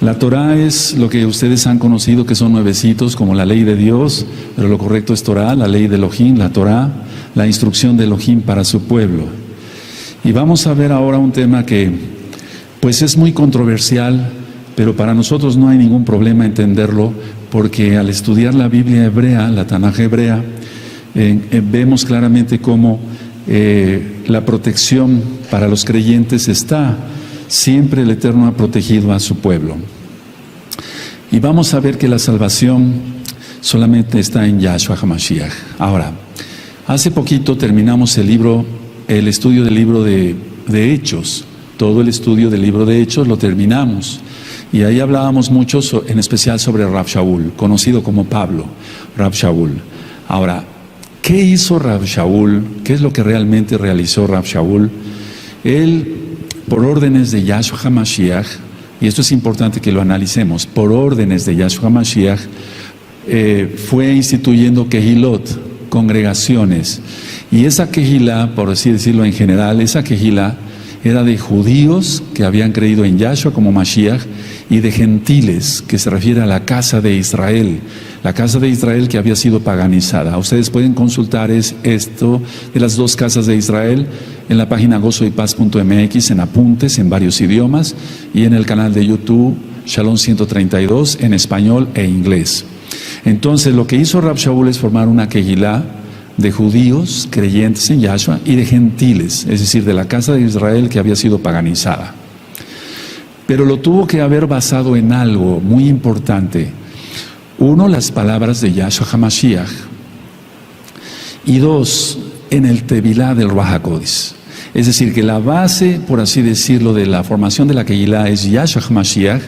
La Torá es lo que ustedes han conocido, que son nuevecitos, como la ley de Dios, pero lo correcto es Torá, la ley de Elohim, la Torá, la instrucción de Elohim para su pueblo. Y vamos a ver ahora un tema que, pues, es muy controversial, pero para nosotros no hay ningún problema entenderlo, porque al estudiar la Biblia hebrea, la Tanaj hebrea, vemos claramente cómo la protección para los creyentes está. Siempre el Eterno ha protegido a su pueblo. Y vamos a ver que la salvación solamente está en Yahshua HaMashiach. Ahora, hace poquito terminamos el estudio del libro de Hechos. Todo el estudio del libro de Hechos lo terminamos. Y ahí hablábamos mucho, en especial sobre Rab Shaul, conocido como Pablo, Rab Shaul. Ahora, ¿qué hizo Rab Shaul? ¿Qué es lo que realmente realizó Rab Shaul? Él, por órdenes de Yahshua HaMashiach, y esto es importante que lo analicemos, por órdenes de Yahshua HaMashiach, fue instituyendo Kehilot, congregaciones. Y esa Kehilá, por así decirlo en general, esa Kehilá era de judíos que habían creído en Yahshua como Mashiach y de gentiles, que se refiere a la casa de Israel, la casa de Israel que había sido paganizada. Ustedes pueden consultar esto de las dos casas de Israel en la página gozoypaz.mx, en apuntes en varios idiomas, y en el canal de YouTube Shalom 132 en español e inglés. Entonces lo que hizo Rab Shaul es formar una Kehilá de judíos creyentes en Yahshua y de gentiles, es decir, de la casa de Israel que había sido paganizada. Pero lo tuvo que haber basado en algo muy importante. Uno, las palabras de Yahshua HaMashiach. Y dos, en el Tevilá del Ruach HaKodesh. Es decir, que la base, por así decirlo, de la formación de la Kehilá es Yahshua HaMashiach,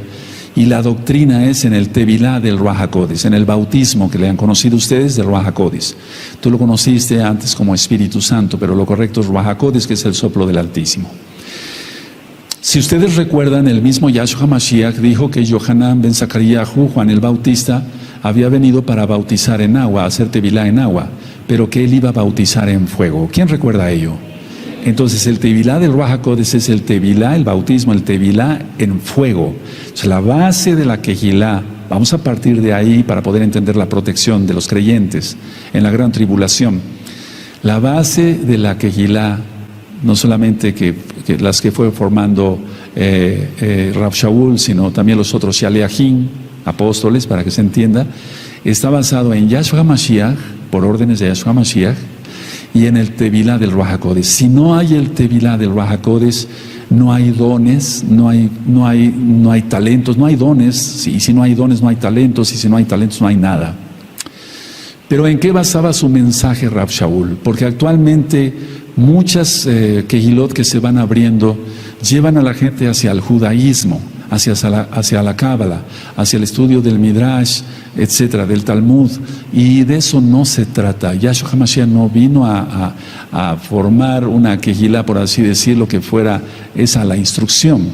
y la doctrina es en el Tevilá del Ruach HaKodesh, en el bautismo que le han conocido ustedes del Ruach HaKodesh. Tú lo conociste antes como Espíritu Santo, pero lo correcto es Ruach HaKodesh, que es el soplo del Altísimo. Si ustedes recuerdan, el mismo Yahshua HaMashiach dijo que Yohanan ben Zacaríahu, Juan el Bautista, había venido para bautizar en agua, hacer Tevilá en agua, pero que él iba a bautizar en fuego. ¿Quién recuerda ello? Entonces el Tevilá del Ruach HaKodesh es el Tevilá, el bautismo, el Tevilá en fuego. O sea, la base de la Kehilá, vamos a partir de ahí para poder entender la protección de los creyentes en la gran tribulación. La base de la Kehilá, no solamente que las que fue formando Rab Shaul, sino también los otros Shaleachim, apóstoles, para que se entienda, está basado en Yahshua HaMashiach, por órdenes de Yahshua HaMashiach, y en el Tevilá del Ruach HaKodesh. Si no hay el Tevilá del Ruach HaKodesh, no hay dones, no hay talentos, no hay dones. Y si no hay dones, no hay talentos, y si no hay talentos, no hay nada. Pero ¿en qué basaba su mensaje Rab Shaul? Porque actualmente muchas Kehilot que se van abriendo llevan a la gente hacia el judaísmo, hacia la Cábala, hacia el estudio del Midrash, etcétera, del Talmud, y de eso no se trata. Yahshua HaMashiach no vino a formar una Kehilá, por así decirlo, que fuera esa la instrucción.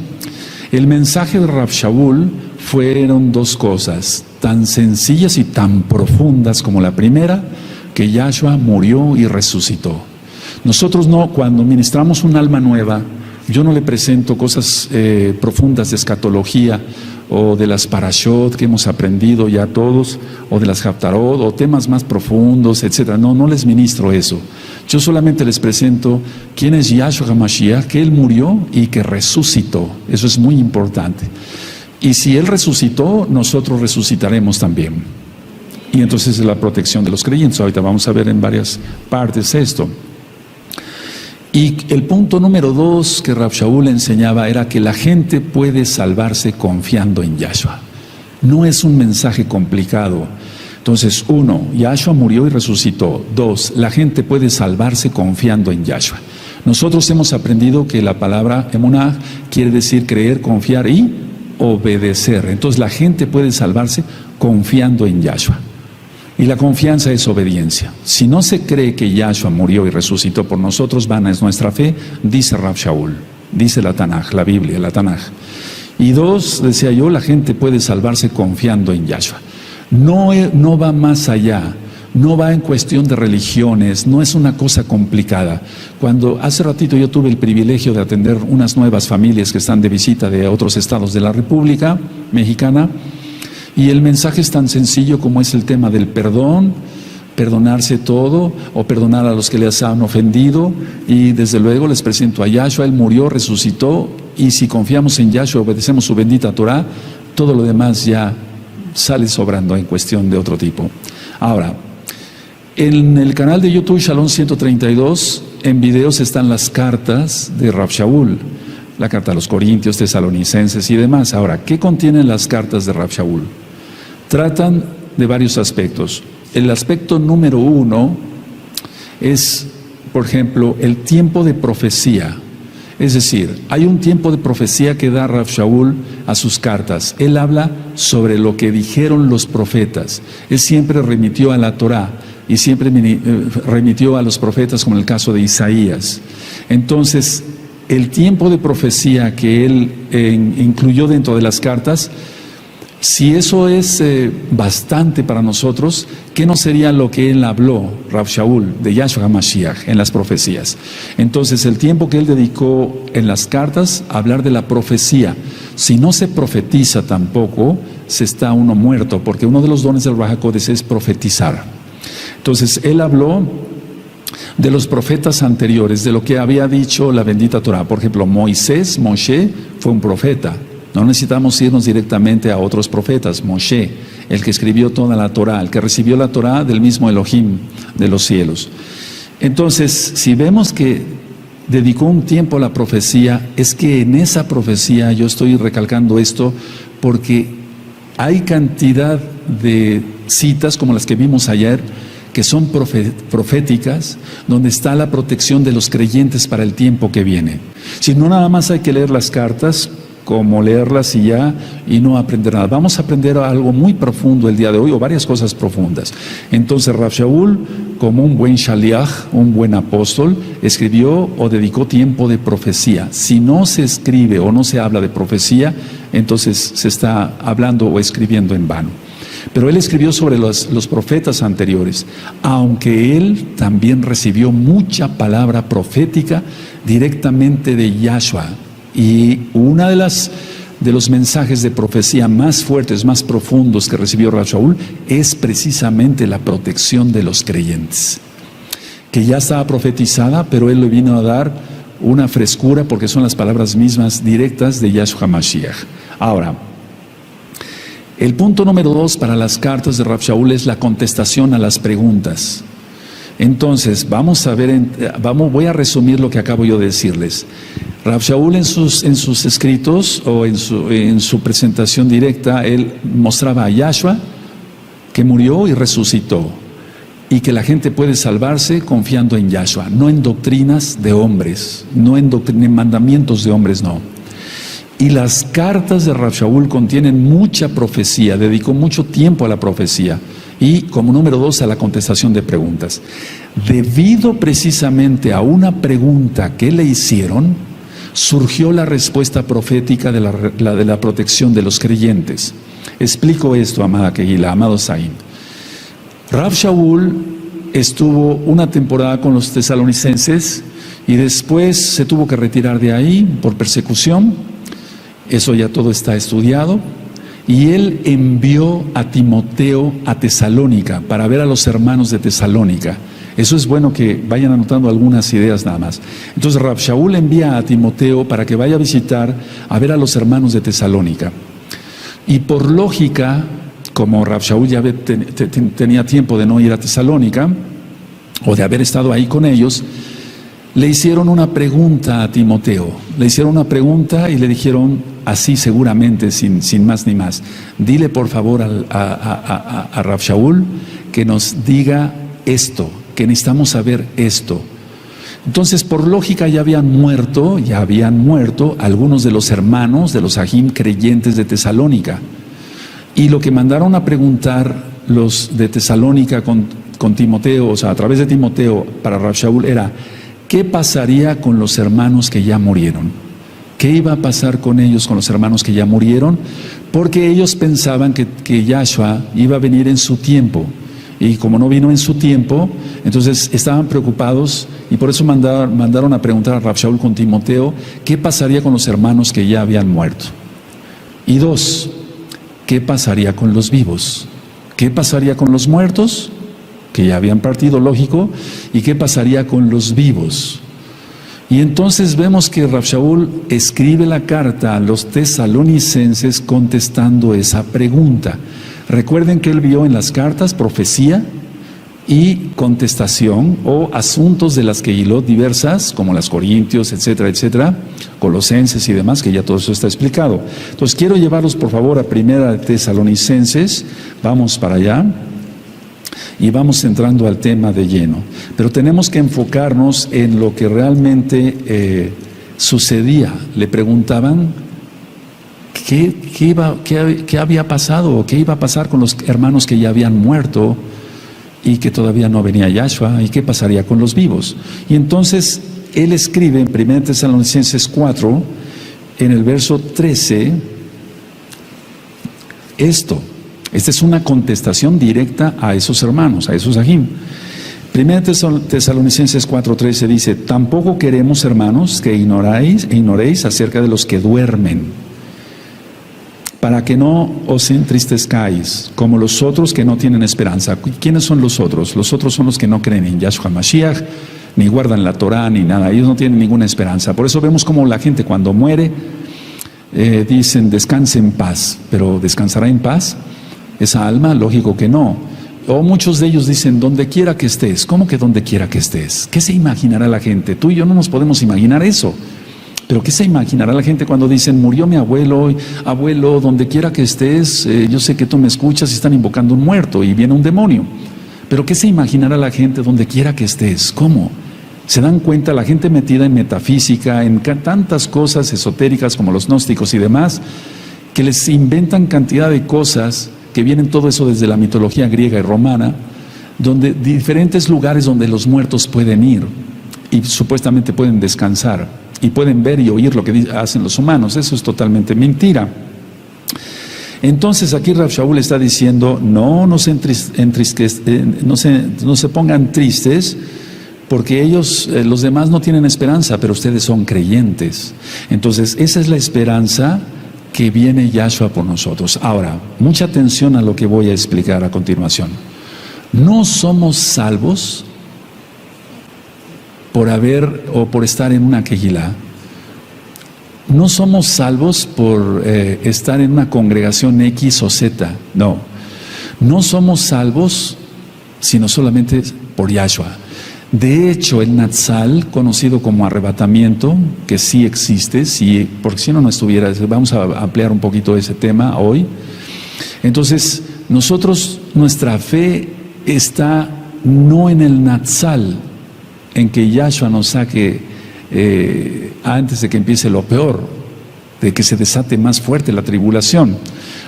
El mensaje de Rab Shaul fueron dos cosas, tan sencillas y tan profundas como la primera, que Yahshua murió y resucitó. Nosotros no, cuando ministramos un alma nueva, yo no le presento cosas profundas de escatología o de las parashot que hemos aprendido ya todos, o de las haftarot, o temas más profundos, etcétera. No les ministro eso. Yo solamente les presento quién es Yahshua HaMashiach, que Él murió y que resucitó. Eso es muy importante. Y si Él resucitó, nosotros resucitaremos también. Y entonces es la protección de los creyentes. Ahorita vamos a ver en varias partes esto. Y el punto número 2 que Rab Shaul enseñaba era que la gente puede salvarse confiando en Yahshua. No es un mensaje complicado. Entonces, 1, Yahshua murió y resucitó. 2, la gente puede salvarse confiando en Yahshua. Nosotros hemos aprendido que la palabra emunah quiere decir creer, confiar y obedecer. Entonces, la gente puede salvarse confiando en Yahshua. Y la confianza es obediencia. Si no se cree que Yahshua murió y resucitó por nosotros, vana es nuestra fe, dice Rab Shaul, dice la Tanaj, la Biblia, la Tanaj. Y 2, decía yo, la gente puede salvarse confiando en Yahshua. No va más allá. No va en cuestión de religiones, no es una cosa complicada. Cuando hace ratito yo tuve el privilegio de atender unas nuevas familias que están de visita de otros estados de la República Mexicana, y el mensaje es tan sencillo como es el tema del perdón, perdonarse todo o perdonar a los que les han ofendido, y desde luego les presento a Yahshua. Él murió, resucitó, y si confiamos en Yahshua, obedecemos su bendita Torah, todo lo demás ya sale sobrando en cuestión de otro tipo. Ahora, en el canal de YouTube Shalom 132, en videos están las cartas de Rav Shaul, la carta a los Corintios, Tesalonicenses y demás. Ahora, ¿qué contienen las cartas de Rav Shaul? Tratan de varios aspectos. El aspecto número 1 es, por ejemplo, el tiempo de profecía. Es decir, hay un tiempo de profecía que da Rav Shaul a sus cartas. Él habla sobre lo que dijeron los profetas. Él siempre remitió a la Torá y siempre remitió a los profetas, como en el caso de Isaías. Entonces, el tiempo de profecía que él incluyó dentro de las cartas, si eso es bastante para nosotros, ¿qué no sería lo que él habló, Rav Shaul, de Yahshua HaMashiach en las profecías? Entonces, el tiempo que él dedicó en las cartas a hablar de la profecía. Si no se profetiza tampoco, se está uno muerto, porque uno de los dones del Ruach HaKodesh es profetizar. Entonces, él habló de los profetas anteriores, de lo que había dicho la bendita Torah. Por ejemplo, Moshe fue un profeta. No necesitamos irnos directamente a otros profetas. Moshe, el que escribió toda la Torah, el que recibió la Torah del mismo Elohim de los cielos. Entonces, si vemos que dedicó un tiempo a la profecía, es que en esa profecía, yo estoy recalcando esto porque hay cantidad de citas como las que vimos ayer, que son proféticas, donde está la protección de los creyentes para el tiempo que viene. Si no, nada más hay que leer las cartas, como leerlas y ya, y no aprender nada. Vamos a aprender algo muy profundo el día de hoy, o varias cosas profundas. Entonces, Rav Shaul, como un buen shaliach, un buen apóstol, escribió o dedicó tiempo de profecía. Si no se escribe o no se habla de profecía, entonces se está hablando o escribiendo en vano. Pero él escribió sobre los profetas anteriores, aunque él también recibió mucha palabra profética directamente de Yahshua. Y una de los mensajes de profecía más fuertes, más profundos que recibió Rav Shaul es precisamente la protección de los creyentes, que ya estaba profetizada, pero él le vino a dar una frescura porque son las palabras mismas directas de Yahshua HaMashiach. Ahora, el punto número 2 para las cartas de Rav Shaul es la contestación a las preguntas. Entonces, vamos a ver, voy a resumir lo que acabo yo de decirles. Rav Shaul en sus escritos o en su presentación directa, él mostraba a Yahshua que murió y resucitó, y que la gente puede salvarse confiando en Yahshua, no en doctrinas de hombres, no en mandamientos de hombres, no. Y las cartas de Rav Shaul contienen mucha profecía, dedicó mucho tiempo a la profecía. Y como número 2, a la contestación de preguntas. Debido precisamente a una pregunta que le hicieron, surgió la respuesta profética de la protección de los creyentes. Explico esto, amada Kehila, amado Saim. Rav Shaul estuvo una temporada con los tesalonicenses y después se tuvo que retirar de ahí por persecución. Eso ya todo está estudiado. Y él envió a Timoteo a Tesalónica para ver a los hermanos de Tesalónica. Eso es bueno que vayan anotando algunas ideas nada más. Entonces Rav Shaul envía a Timoteo para que vaya a visitar, a ver a los hermanos de Tesalónica. Y por lógica, como Rav Shaul ya tenía tiempo de no ir a Tesalónica, o de haber estado ahí con ellos, le hicieron una pregunta a Timoteo. Le hicieron una pregunta y le dijeron así seguramente, sin más ni más: dile por favor a Rav Shaul que nos diga esto, que necesitamos saber esto. Entonces, por lógica, ya habían muerto algunos de los hermanos de los Ajim creyentes de Tesalónica. Y lo que mandaron a preguntar los de Tesalónica con Timoteo, o sea, a través de Timoteo para Rav Shaul, era: ¿qué pasaría con los hermanos que ya murieron? ¿Qué iba a pasar con ellos, con los hermanos que ya murieron? Porque ellos pensaban que Yahshua iba a venir en su tiempo y como no vino en su tiempo, entonces estaban preocupados y por eso mandaron a preguntar a Rav Shaul con Timoteo qué pasaría con los hermanos que ya habían muerto. Y 2, ¿qué pasaría con los vivos? ¿Qué pasaría con los muertos, que ya habían partido, lógico? ¿Y qué pasaría con los vivos? Y entonces vemos que Rav Shaul escribe la carta a los tesalonicenses contestando esa pregunta. Recuerden que él vio en las cartas profecía y contestación o asuntos de las que hiló diversas, como las Corintios, etcétera, etcétera, Colosenses y demás, que ya todo eso está explicado. Entonces quiero llevarlos por favor a Primera de Tesalonicenses, vamos para allá y vamos entrando al tema de lleno. Pero tenemos que enfocarnos en lo que realmente sucedía. Le preguntaban ¿Qué había pasado o qué iba a pasar con los hermanos que ya habían muerto y que todavía no venía Yahshua, y qué pasaría con los vivos? Y entonces él escribe en 1 Tesalonicenses 4, en el verso 13, esto. Esta es una contestación directa a esos hermanos, a esos ajim. 1 Tesalonicenses 4:13 dice: tampoco queremos, hermanos, que ignoréis acerca de los que duermen, para que no os entristezcáis, como los otros que no tienen esperanza. ¿Quiénes son los otros? Los otros son los que no creen en Yahshua Mashiach, ni guardan la Torah, ni nada. Ellos no tienen ninguna esperanza. Por eso vemos como la gente cuando muere, dicen, descanse en paz. ¿Pero descansará en paz esa alma? Lógico que no. O muchos de ellos dicen, donde quiera que estés. ¿Cómo que donde quiera que estés? ¿Qué se imaginará la gente? Tú y yo no nos podemos imaginar eso. Pero ¿qué se imaginará la gente cuando dicen, murió mi abuelo, abuelo, donde quiera que estés, yo sé que tú me escuchas y están invocando un muerto y viene un demonio? Pero ¿qué se imaginará la gente donde quiera que estés? ¿Cómo? ¿Se dan cuenta? La gente metida en metafísica, en tantas cosas esotéricas como los gnósticos y demás, que les inventan cantidad de cosas que vienen todo eso desde la mitología griega y romana, donde diferentes lugares donde los muertos pueden ir y supuestamente pueden descansar. Y pueden ver y oír lo que hacen los humanos. Eso es totalmente mentira. Entonces aquí Rav Shaul está diciendo, no se pongan tristes, porque ellos, los demás no tienen esperanza, pero ustedes son creyentes. Entonces esa es la esperanza que viene Yahshua por nosotros. Ahora, mucha atención a lo que voy a explicar a continuación. No somos salvos por estar en una quejilá. No somos salvos por estar en una congregación X o Z. No somos salvos sino solamente por Yahshua. De hecho, el Natsal, conocido como arrebatamiento, que sí existe, sí, porque si no estuviera, vamos a ampliar un poquito ese tema hoy. Entonces, nuestra fe está no en el Natsal, en que Yahshua nos saque antes de que empiece lo peor, de que se desate más fuerte la tribulación.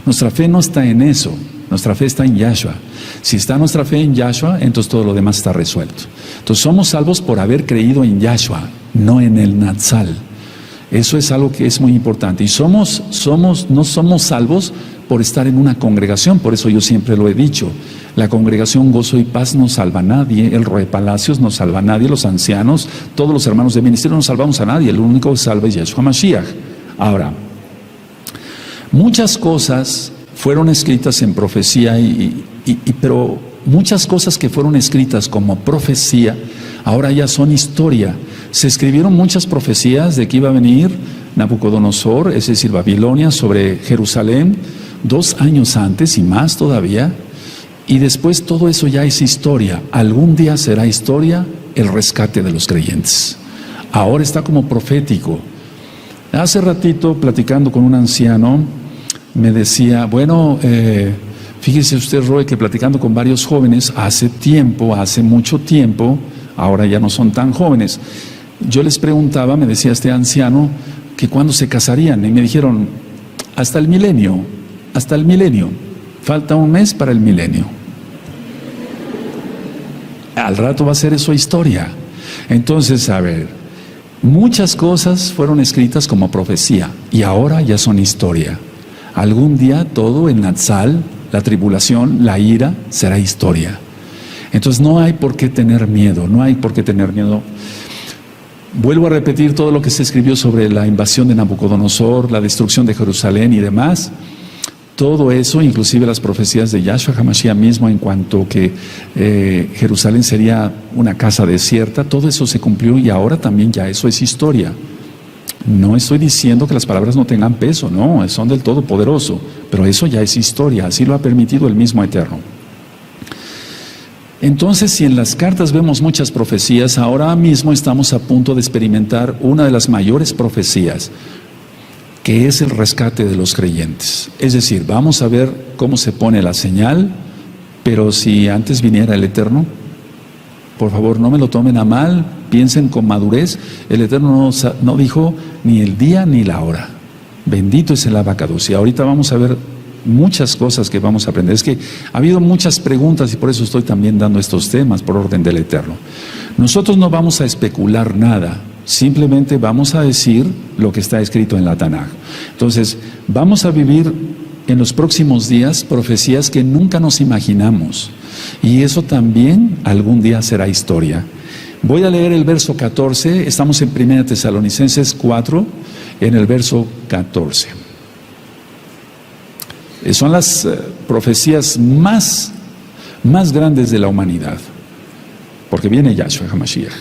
Nuestra fe no está en eso, nuestra fe está en Yahshua. Si está nuestra fe en Yahshua, entonces todo lo demás está resuelto. Entonces somos salvos por haber creído en Yahshua, no en el Natsal. Eso es algo que es muy importante. Y no somos salvos por estar en una congregación. Por eso yo siempre lo he dicho, la congregación Gozo y Paz no salva a nadie, el Roe Palacios no salva a nadie, los ancianos, todos los hermanos de ministerio no salvamos a nadie, el único que salva es Yahshua Mashiach. Ahora, muchas cosas fueron escritas en profecía, pero muchas cosas que fueron escritas como profecía ahora ya son historia. Se escribieron muchas profecías de que iba a venir Nabucodonosor, es decir, Babilonia, sobre Jerusalén 2 años antes y más todavía, y después todo eso ya es historia. Algún día será historia el rescate de los creyentes. Ahora está como profético. Hace ratito, platicando con un anciano, me decía, bueno, fíjese usted, Roy, que platicando con varios jóvenes hace mucho tiempo, ahora ya no son tan jóvenes, yo les preguntaba, me decía este anciano, que cuándo se casarían, y me dijeron, hasta el milenio, falta un mes para el milenio. Al rato va a ser eso historia. Entonces, a ver, muchas cosas fueron escritas como profecía y ahora ya son historia. Algún día todo el Natsal, la tribulación, la ira, será historia. Entonces no hay por qué tener miedo, no hay por qué tener miedo. Vuelvo a repetir todo lo que se escribió sobre la invasión de Nabucodonosor, la destrucción de Jerusalén y demás. Todo eso, inclusive las profecías de Yahshua HaMashiach mismo en cuanto que Jerusalén sería una casa desierta, todo eso se cumplió y ahora también ya eso es historia. No estoy diciendo que las palabras no tengan peso, no, son del Todopoderoso, pero eso ya es historia, así lo ha permitido el mismo Eterno. Entonces, si en las cartas vemos muchas profecías, ahora mismo estamos a punto de experimentar una de las mayores profecías, que es el rescate de los creyentes. Es decir, vamos a ver cómo se pone la señal, pero si antes viniera el Eterno, por favor no me lo tomen a mal, piensen con madurez, el Eterno no dijo ni el día ni la hora. Bendito es el Abacados. Y ahorita vamos a ver muchas cosas que vamos a aprender. Es que ha habido muchas preguntas y por eso estoy también dando estos temas por orden del Eterno. Nosotros no vamos a especular nada, simplemente vamos a decir lo que está escrito en la Tanaj. Entonces, vamos a vivir en los próximos días profecías que nunca nos imaginamos. Y eso también algún día será historia. Voy a leer el verso 14, estamos en 1 Tesalonicenses 4, en el verso 14. Son las profecías más grandes de la humanidad, porque viene Yahshua HaMashiach.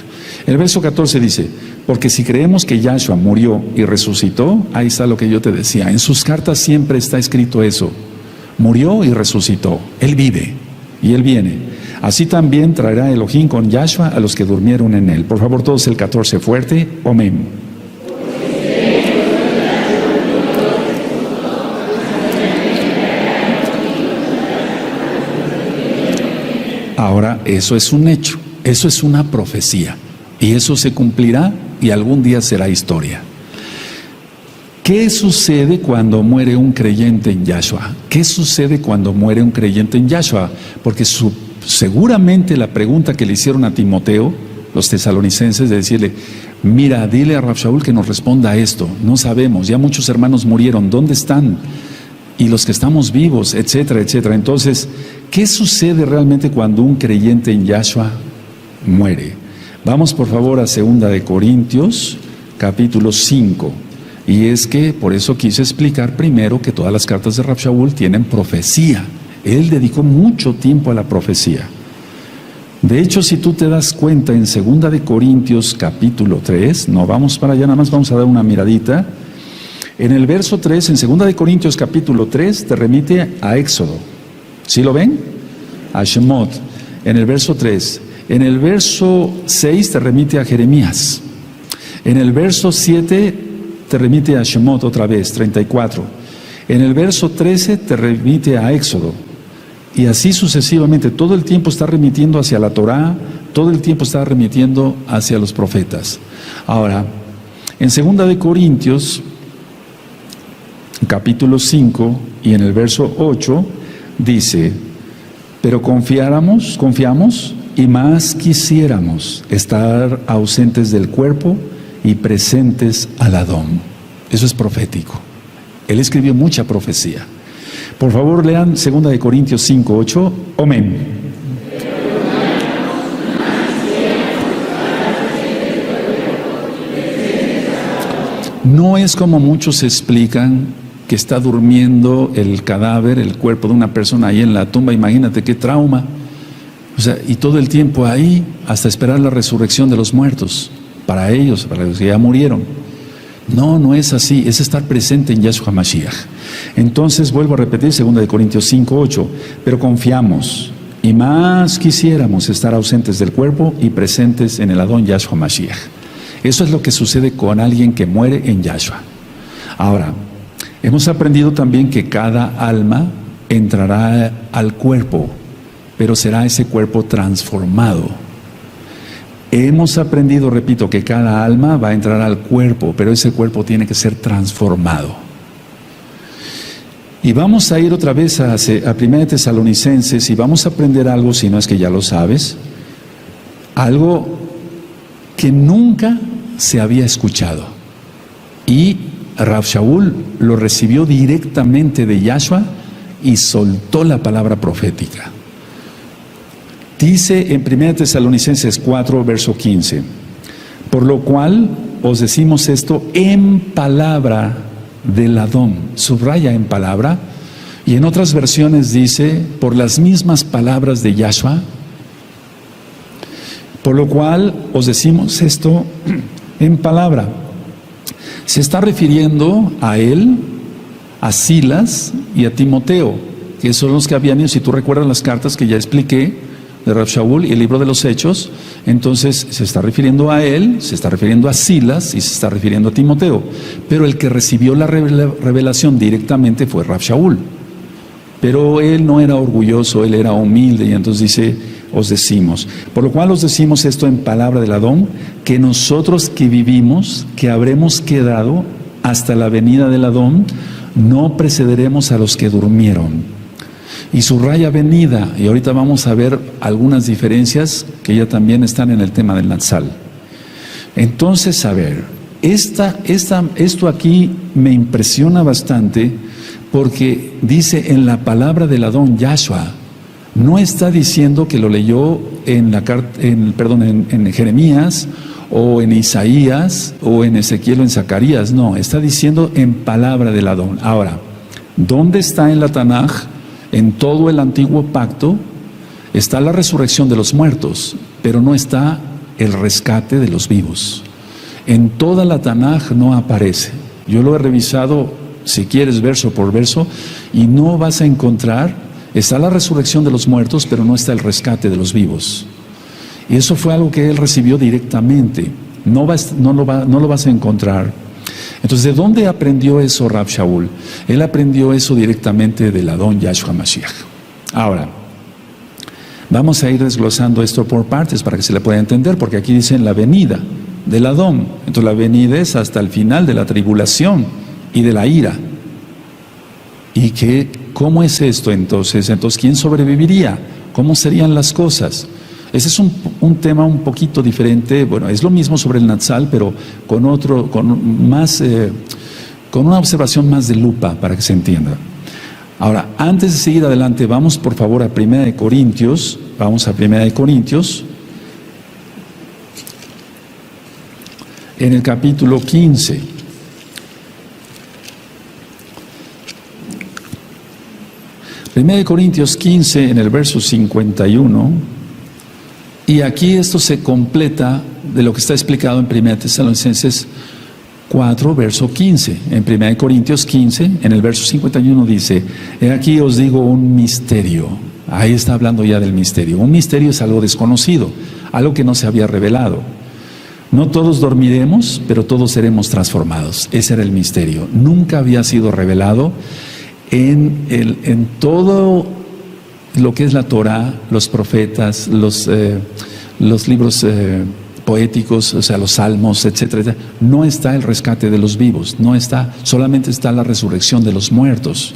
El verso 14 dice, porque si creemos que Yahshua murió y resucitó, ahí está lo que yo te decía, en sus cartas siempre está escrito eso, murió y resucitó, Él vive y Él viene. Así también traerá Elohim con Yahshua a los que durmieron en Él. Por favor, todos el 14 fuerte, amén. Ahora, eso es un hecho, eso es una profecía, y eso se cumplirá y algún día será historia. ¿Qué sucede cuando muere un creyente en Yahshua? ¿Qué sucede cuando muere un creyente en Yahshua? Porque seguramente la pregunta que le hicieron a Timoteo, los tesalonicenses, de decirle, mira, dile a Rav Shaul que nos responda a esto, no sabemos, ya muchos hermanos murieron, ¿dónde están? Y los que estamos vivos, etcétera, etcétera. Entonces, ¿qué sucede realmente cuando un creyente en Yahshua muere? Vamos por favor a 2 Corintios, capítulo 5. Y es que por eso quise explicar primero que todas las cartas de Rav Shaul tienen profecía. Él dedicó mucho tiempo a la profecía. De hecho, si tú te das cuenta en 2 Corintios, capítulo 3, no vamos para allá, nada más vamos a dar una miradita. En el verso 3, en 2 Corintios capítulo 3, te remite a Éxodo. ¿Sí lo ven? A Shemot. En el verso 3. En el verso 6 te remite a Jeremías. En el verso 7 te remite a Shemot otra vez, 34. En el verso 13 te remite a Éxodo. Y así sucesivamente. Todo el tiempo está remitiendo hacia la Torá, todo el tiempo está remitiendo hacia los profetas. Ahora, en 2 Corintios capítulo 5 y en el verso 8 dice, pero confiamos y más quisiéramos estar ausentes del cuerpo y presentes al Adón. Eso es profético. Él escribió mucha profecía. Por favor, lean 2 Corintios 5, 8, amén. No es como muchos explican que está durmiendo el cadáver, el cuerpo de una persona ahí en la tumba. Imagínate qué trauma. O sea, y todo el tiempo ahí hasta esperar la resurrección de los muertos. Para ellos, para los que ya murieron. No, no es así. Es estar presente en Yahshua HaMashiach. Entonces, vuelvo a repetir 2 Corintios 5, 8. Pero confiamos y más quisiéramos estar ausentes del cuerpo y presentes en el Adón Yahshua HaMashiach. Eso es lo que sucede con alguien que muere en Yahshua. Ahora, hemos aprendido también que cada alma entrará al cuerpo, pero será ese cuerpo transformado. Hemos aprendido, repito, que cada alma va a entrar al cuerpo, pero ese cuerpo tiene que ser transformado. Y vamos a ir otra vez a 1 Tesalonicenses y vamos a aprender algo, si no es que ya lo sabes, algo que nunca se había escuchado. Y Rav Shaul lo recibió directamente de Yahshua y soltó la palabra profética. Dice en 1 Tesalonicenses 4, verso 15, por lo cual os decimos esto en palabra del Adón, subraya en palabra, y en otras versiones dice, por las mismas palabras de Yahshua, por lo cual os decimos esto en palabra. Se está refiriendo a él, a Silas y a Timoteo, que son los que habían ido, si tú recuerdas las cartas que ya expliqué, de Rav Shaul y el libro de los Hechos, entonces se está refiriendo a él, se está refiriendo a Silas y se está refiriendo a Timoteo, pero el que recibió la revelación directamente fue Rav Shaul, pero él no era orgulloso, él era humilde, y entonces dice, os decimos, por lo cual os decimos esto en palabra del Adón, que nosotros que vivimos, que habremos quedado hasta la venida del Adón, no precederemos a los que durmieron. Y subraya venida, y ahorita vamos a ver algunas diferencias que ya también están en el tema del Natsal. Entonces, a ver, esto aquí me impresiona bastante porque dice en la palabra del Adón Yahshua, no está diciendo que lo leyó en Jeremías o en Isaías o en Ezequiel o en Zacarías, no, está diciendo en palabra del Adón. Ahora, ¿dónde está en la Tanaj? En todo el antiguo pacto está la resurrección de los muertos, pero no está el rescate de los vivos. En toda la Tanaj no aparece. Yo lo he revisado, si quieres, verso por verso, y no vas a encontrar, está la resurrección de los muertos, pero no está el rescate de los vivos. Y eso fue algo que él recibió directamente. No lo vas a encontrar. Entonces, ¿de dónde aprendió eso Rav Shaul? Él aprendió eso directamente del Adón Yahshua Mashiach. Ahora, vamos a ir desglosando esto por partes para que se le pueda entender, porque aquí dicen la venida del Adón. Entonces, la venida es hasta el final de la tribulación y de la ira. ¿Y cómo es esto entonces? Entonces, ¿quién sobreviviría? ¿Cómo serían las cosas? Ese es un tema un poquito diferente. Bueno, es lo mismo sobre el Natsal, pero con una observación más de lupa para que se entienda. Ahora, antes de seguir adelante, vamos por favor a 1 Corintios. Vamos a 1 Corintios. En el capítulo 15. Primera de Corintios 15, en el verso 51. Y aquí esto se completa de lo que está explicado en 1 Tesalonicenses 4, verso 15. En 1 Corintios 15, en el verso 51 dice, he aquí os digo un misterio. Ahí está hablando ya del misterio. Un misterio es algo desconocido, algo que no se había revelado. No todos dormiremos, pero todos seremos transformados. Ese era el misterio. Nunca había sido revelado en todo lo que es la Torah, los profetas, los libros poéticos, o sea, los salmos, etcétera. No está el rescate de los vivos, no está, solamente está la resurrección de los muertos.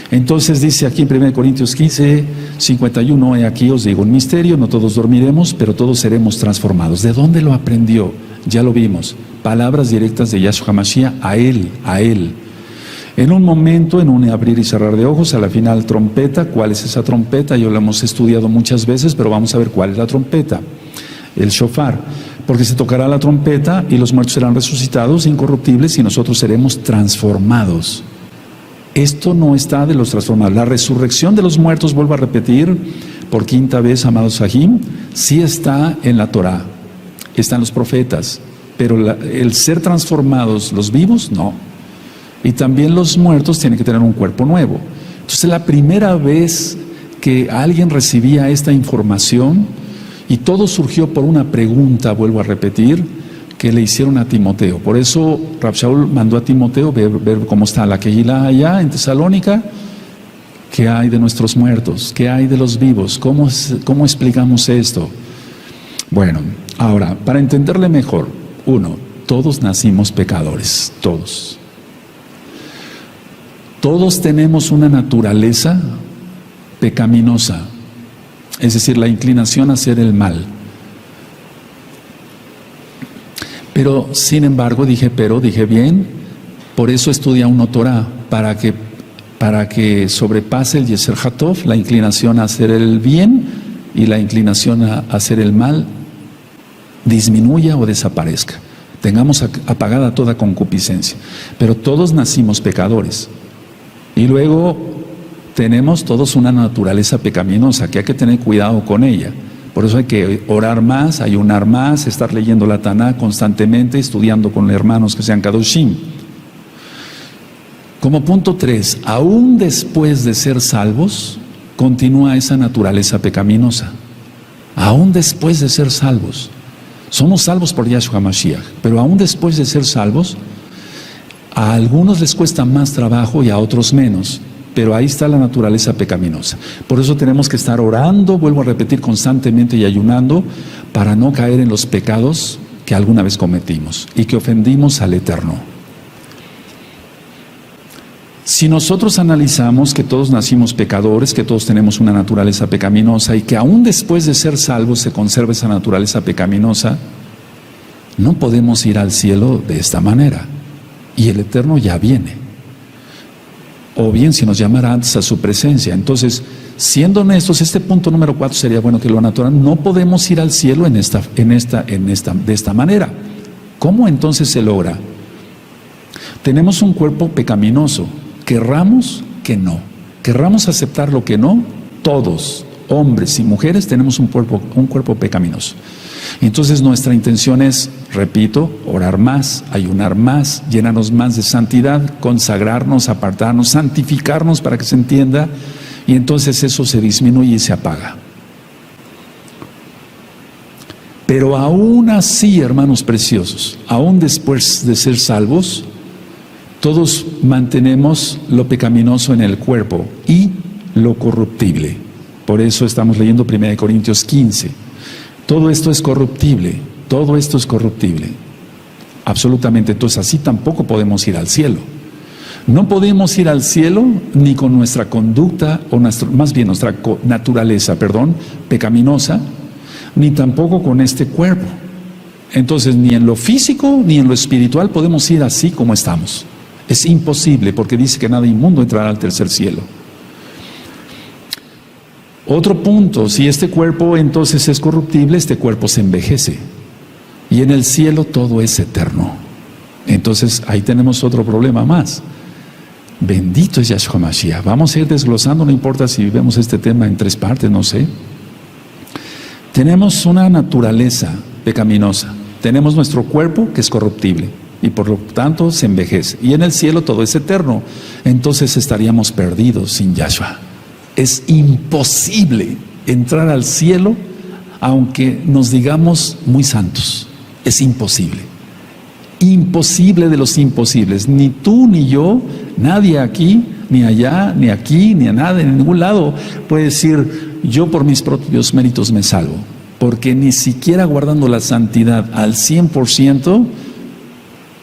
Entonces dice aquí en 1 Corintios 15, 51, he aquí os digo un misterio, no todos dormiremos, pero todos seremos transformados. ¿De dónde lo aprendió? Ya lo vimos, palabras directas de Yahshua Mashiach a él. En un momento, en un abrir y cerrar de ojos, a la final trompeta. ¿Cuál es esa trompeta? Yo la hemos estudiado muchas veces, pero vamos a ver cuál es la trompeta. El shofar. Porque se tocará la trompeta y los muertos serán resucitados, incorruptibles, y nosotros seremos transformados. Esto no está de los transformados. La resurrección de los muertos, vuelvo a repetir, por quinta vez, amados Sahim, sí está en la Torah, está en los profetas, pero el ser transformados, los vivos, no. Y también los muertos tienen que tener un cuerpo nuevo. Entonces, la primera vez que alguien recibía esta información, y todo surgió por una pregunta, vuelvo a repetir, que le hicieron a Timoteo. Por eso Rav Shaul mandó a Timoteo ver cómo está la Kehilá allá en Tesalónica. ¿Qué hay de nuestros muertos? ¿Qué hay de los vivos? ¿Cómo explicamos esto? Bueno, ahora, para entenderle mejor, todos nacimos pecadores, todos. Todos tenemos una naturaleza pecaminosa, es decir, la inclinación a hacer el mal. Pero, sin embargo, dije bien, por eso estudia uno Torah, para que sobrepase el Yeser Hatov, la inclinación a hacer el bien, y la inclinación a hacer el mal disminuya o desaparezca. Tengamos apagada toda concupiscencia. Pero todos nacimos pecadores. Y luego tenemos todos una naturaleza pecaminosa que hay que tener cuidado con ella. Por eso hay que orar más, ayunar más, estar leyendo la Taná constantemente, estudiando con hermanos que sean Kadoshim. Como punto 3, aún después de ser salvos, continúa esa naturaleza pecaminosa. Aún después de ser salvos. Somos salvos por Yahshua Mashiach, pero aún después de ser salvos, a algunos les cuesta más trabajo y a otros menos. Pero ahí está la naturaleza pecaminosa. Por eso tenemos que estar orando, vuelvo a repetir, constantemente y ayunando, para no caer en los pecados que alguna vez cometimos y que ofendimos al Eterno. Si nosotros analizamos que todos nacimos pecadores, que todos tenemos una naturaleza pecaminosa y que aún después de ser salvos se conserva esa naturaleza pecaminosa, no podemos ir al cielo de esta manera. Y el Eterno ya viene. O bien si nos llamara antes a su presencia. Entonces, siendo honestos, este punto número 4 sería bueno que lo anotaran. No podemos ir al cielo de esta manera. ¿Cómo entonces se logra? Tenemos un cuerpo pecaminoso. Querramos que no. Querramos aceptar lo que no. Todos, hombres y mujeres, tenemos un cuerpo pecaminoso. Entonces nuestra intención es, repito, orar más, ayunar más, llenarnos más de santidad, consagrarnos, apartarnos, santificarnos para que se entienda, y entonces eso se disminuye y se apaga. Pero aún así, hermanos preciosos, aún después de ser salvos, todos mantenemos lo pecaminoso en el cuerpo y lo corruptible. Por eso estamos leyendo 1 Corintios 15. Todo esto es corruptible, todo esto es corruptible, absolutamente. Entonces así tampoco podemos ir al cielo. No podemos ir al cielo ni con nuestra conducta, o más bien nuestra naturaleza, pecaminosa, ni tampoco con este cuerpo. Entonces ni en lo físico ni en lo espiritual podemos ir así como estamos. Es imposible, porque dice que nada inmundo entrará al tercer cielo. Otro punto, si este cuerpo entonces es corruptible, este cuerpo se envejece. Y en el cielo todo es eterno. Entonces ahí tenemos otro problema más. Bendito es Yahshua Mashiach. Vamos a ir desglosando, no importa si vemos este tema en 3 partes, no sé. Tenemos una naturaleza pecaminosa. Tenemos nuestro cuerpo que es corruptible y por lo tanto se envejece. Y en el cielo todo es eterno. Entonces estaríamos perdidos sin Yahshua. Es imposible entrar al cielo aunque nos digamos muy santos. Es imposible. Imposible de los imposibles. Ni tú ni yo, nadie aquí, ni allá, ni aquí, ni a nada, en ningún lado puede decir, yo por mis propios méritos me salvo. Porque ni siquiera guardando la santidad al 100%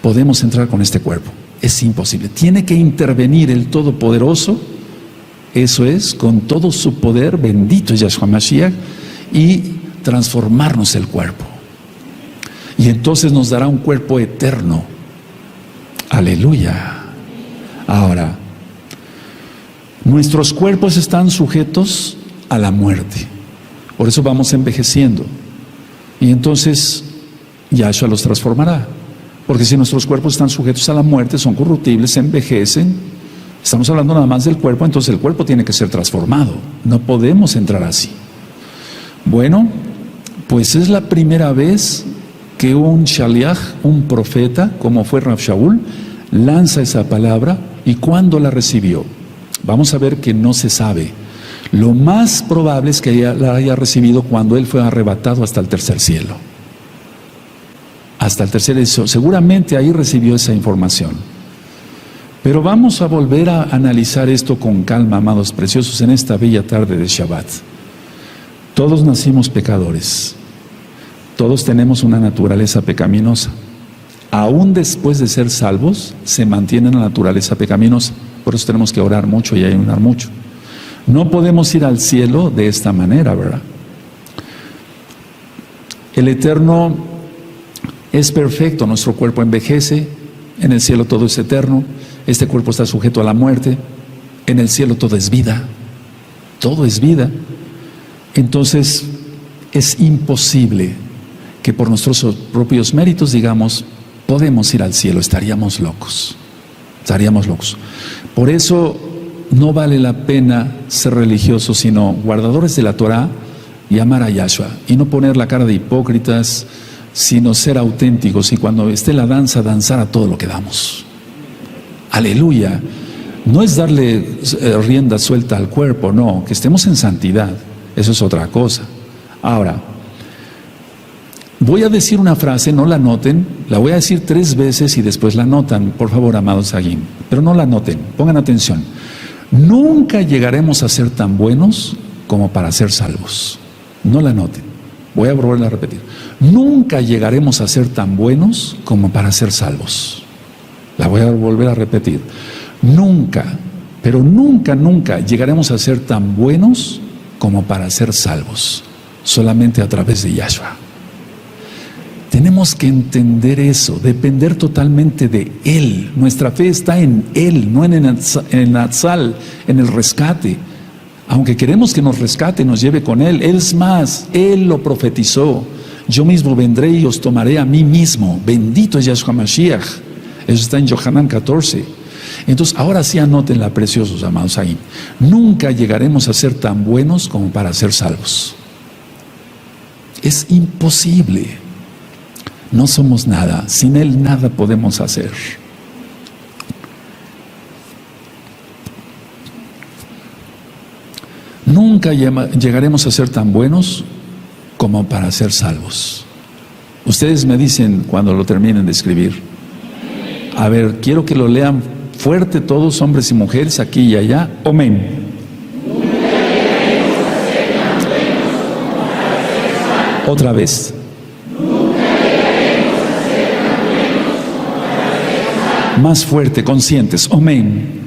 podemos entrar con este cuerpo. Es imposible. Tiene que intervenir el Todopoderoso. Eso es, con todo su poder, bendito es Yahshua Mashiach, y transformarnos el cuerpo. Y entonces nos dará un cuerpo eterno. Aleluya. Ahora, nuestros cuerpos están sujetos a la muerte. Por eso vamos envejeciendo. Y entonces Yahshua los transformará. Porque si nuestros cuerpos están sujetos a la muerte, son corruptibles, se envejecen. Estamos hablando nada más del cuerpo, entonces el cuerpo tiene que ser transformado. No podemos entrar así. Bueno, pues es la primera vez que un shaliach, un profeta, como fue Rav Shaul, lanza esa palabra. ¿Y cuándo la recibió? Vamos a ver que no se sabe. Lo más probable es que la haya recibido cuando él fue arrebatado hasta el tercer cielo. Hasta el tercer cielo. Seguramente ahí recibió esa información. Pero vamos a volver a analizar esto con calma, amados preciosos, en esta bella tarde de Shabbat. Todos nacimos pecadores. Todos tenemos una naturaleza pecaminosa. Aún después de ser salvos, se mantiene la naturaleza pecaminosa. Por eso tenemos que orar mucho y ayunar mucho. No podemos ir al cielo de esta manera, ¿verdad? El Eterno es perfecto, nuestro cuerpo envejece, en el cielo todo es eterno. Este cuerpo está sujeto a la muerte. En el cielo todo es vida. Todo es vida. Entonces, es imposible que por nuestros propios méritos digamos, podemos ir al cielo, estaríamos locos. Por eso no vale la pena ser religiosos, sino guardadores de la Torah y amar a Yahshua. Y no poner la cara de hipócritas, sino ser auténticos. Y cuando esté la danza, danzar a todo lo que damos. Aleluya. No es darle rienda suelta al cuerpo, no, que estemos en santidad. Eso es otra cosa. Ahora, voy a decir una frase, no la noten, la voy a decir 3 veces y después la notan, por favor, amados Agim, pero no la noten, pongan atención. Nunca llegaremos a ser tan buenos como para ser salvos. No la noten, voy a volverla a repetir. Nunca llegaremos a ser tan buenos como para ser salvos. La voy a volver a repetir. Nunca, pero nunca llegaremos a ser tan buenos como para ser salvos. Solamente a través de Yahshua. Tenemos que entender eso, depender totalmente de Él. Nuestra fe está en Él, no en el Natsal, en el rescate. Aunque queremos que nos rescate, nos lleve con Él. Es más, Él lo profetizó. Yo mismo vendré y os tomaré a mí mismo. Bendito es Yahshua Mashiach. Eso está en Yohanan 14. Entonces, ahora sí anótenla, preciosos amados ahí. Nunca llegaremos a ser tan buenos como para ser salvos. Es imposible. No somos nada. Sin Él nada podemos hacer. Nunca llegaremos a ser tan buenos como para ser salvos. Ustedes me dicen cuando lo terminen de escribir. A ver, quiero que lo lean fuerte todos, hombres y mujeres, aquí y allá. Amén. Otra vez. Más fuerte, conscientes. Amén.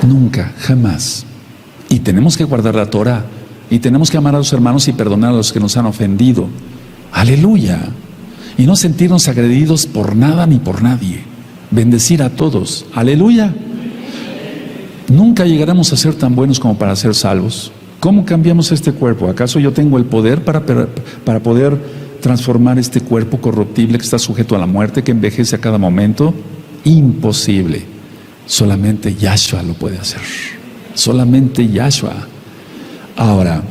Nunca, jamás. Y tenemos que guardar la Torah. Y tenemos que amar a los hermanos y perdonar a los que nos han ofendido. Aleluya. Y no sentirnos agredidos por nada ni por nadie. Bendecir a todos. Aleluya. Nunca llegaremos a ser tan buenos como para ser salvos. ¿Cómo cambiamos este cuerpo? ¿Acaso yo tengo el poder para poder transformar este cuerpo corruptible que está sujeto a la muerte, que envejece a cada momento? Imposible. Solamente Yahshua lo puede hacer. Solamente Yahshua. Ahora,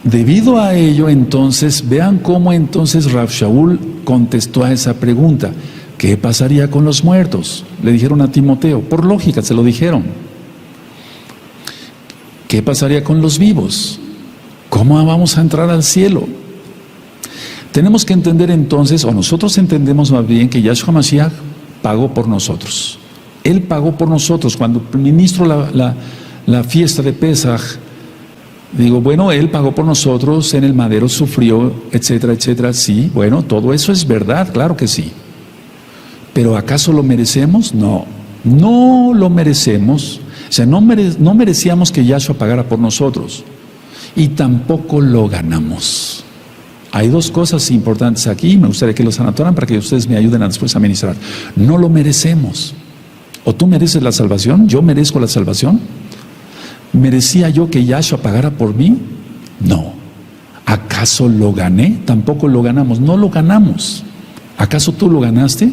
debido a ello, entonces, vean cómo entonces Rav Shaul contestó a esa pregunta. ¿Qué pasaría con los muertos? Le dijeron a Timoteo, por lógica se lo dijeron. ¿Qué pasaría con los vivos? ¿Cómo vamos a entrar al cielo? Tenemos que entender entonces, o nosotros entendemos más bien, que Yahshua Mashiach pagó por nosotros. Él pagó por nosotros. Cuando ministro la fiesta de Pesaj, digo, bueno, Él pagó por nosotros, en el madero sufrió, etcétera, etcétera. Sí, bueno, todo eso es verdad, claro que sí. ¿Pero acaso lo merecemos? No, no lo merecemos. O sea, no merecíamos que Yahshua pagara por nosotros. Y tampoco lo ganamos. Hay 2 cosas importantes aquí, me gustaría que los anotaran para que ustedes me ayuden después a ministrar. No lo merecemos. ¿O tú mereces la salvación? ¿Yo merezco la salvación? ¿Merecía yo que Yahshua pagara por mí? No. ¿Acaso lo gané? Tampoco lo ganamos. No lo ganamos. ¿Acaso tú lo ganaste?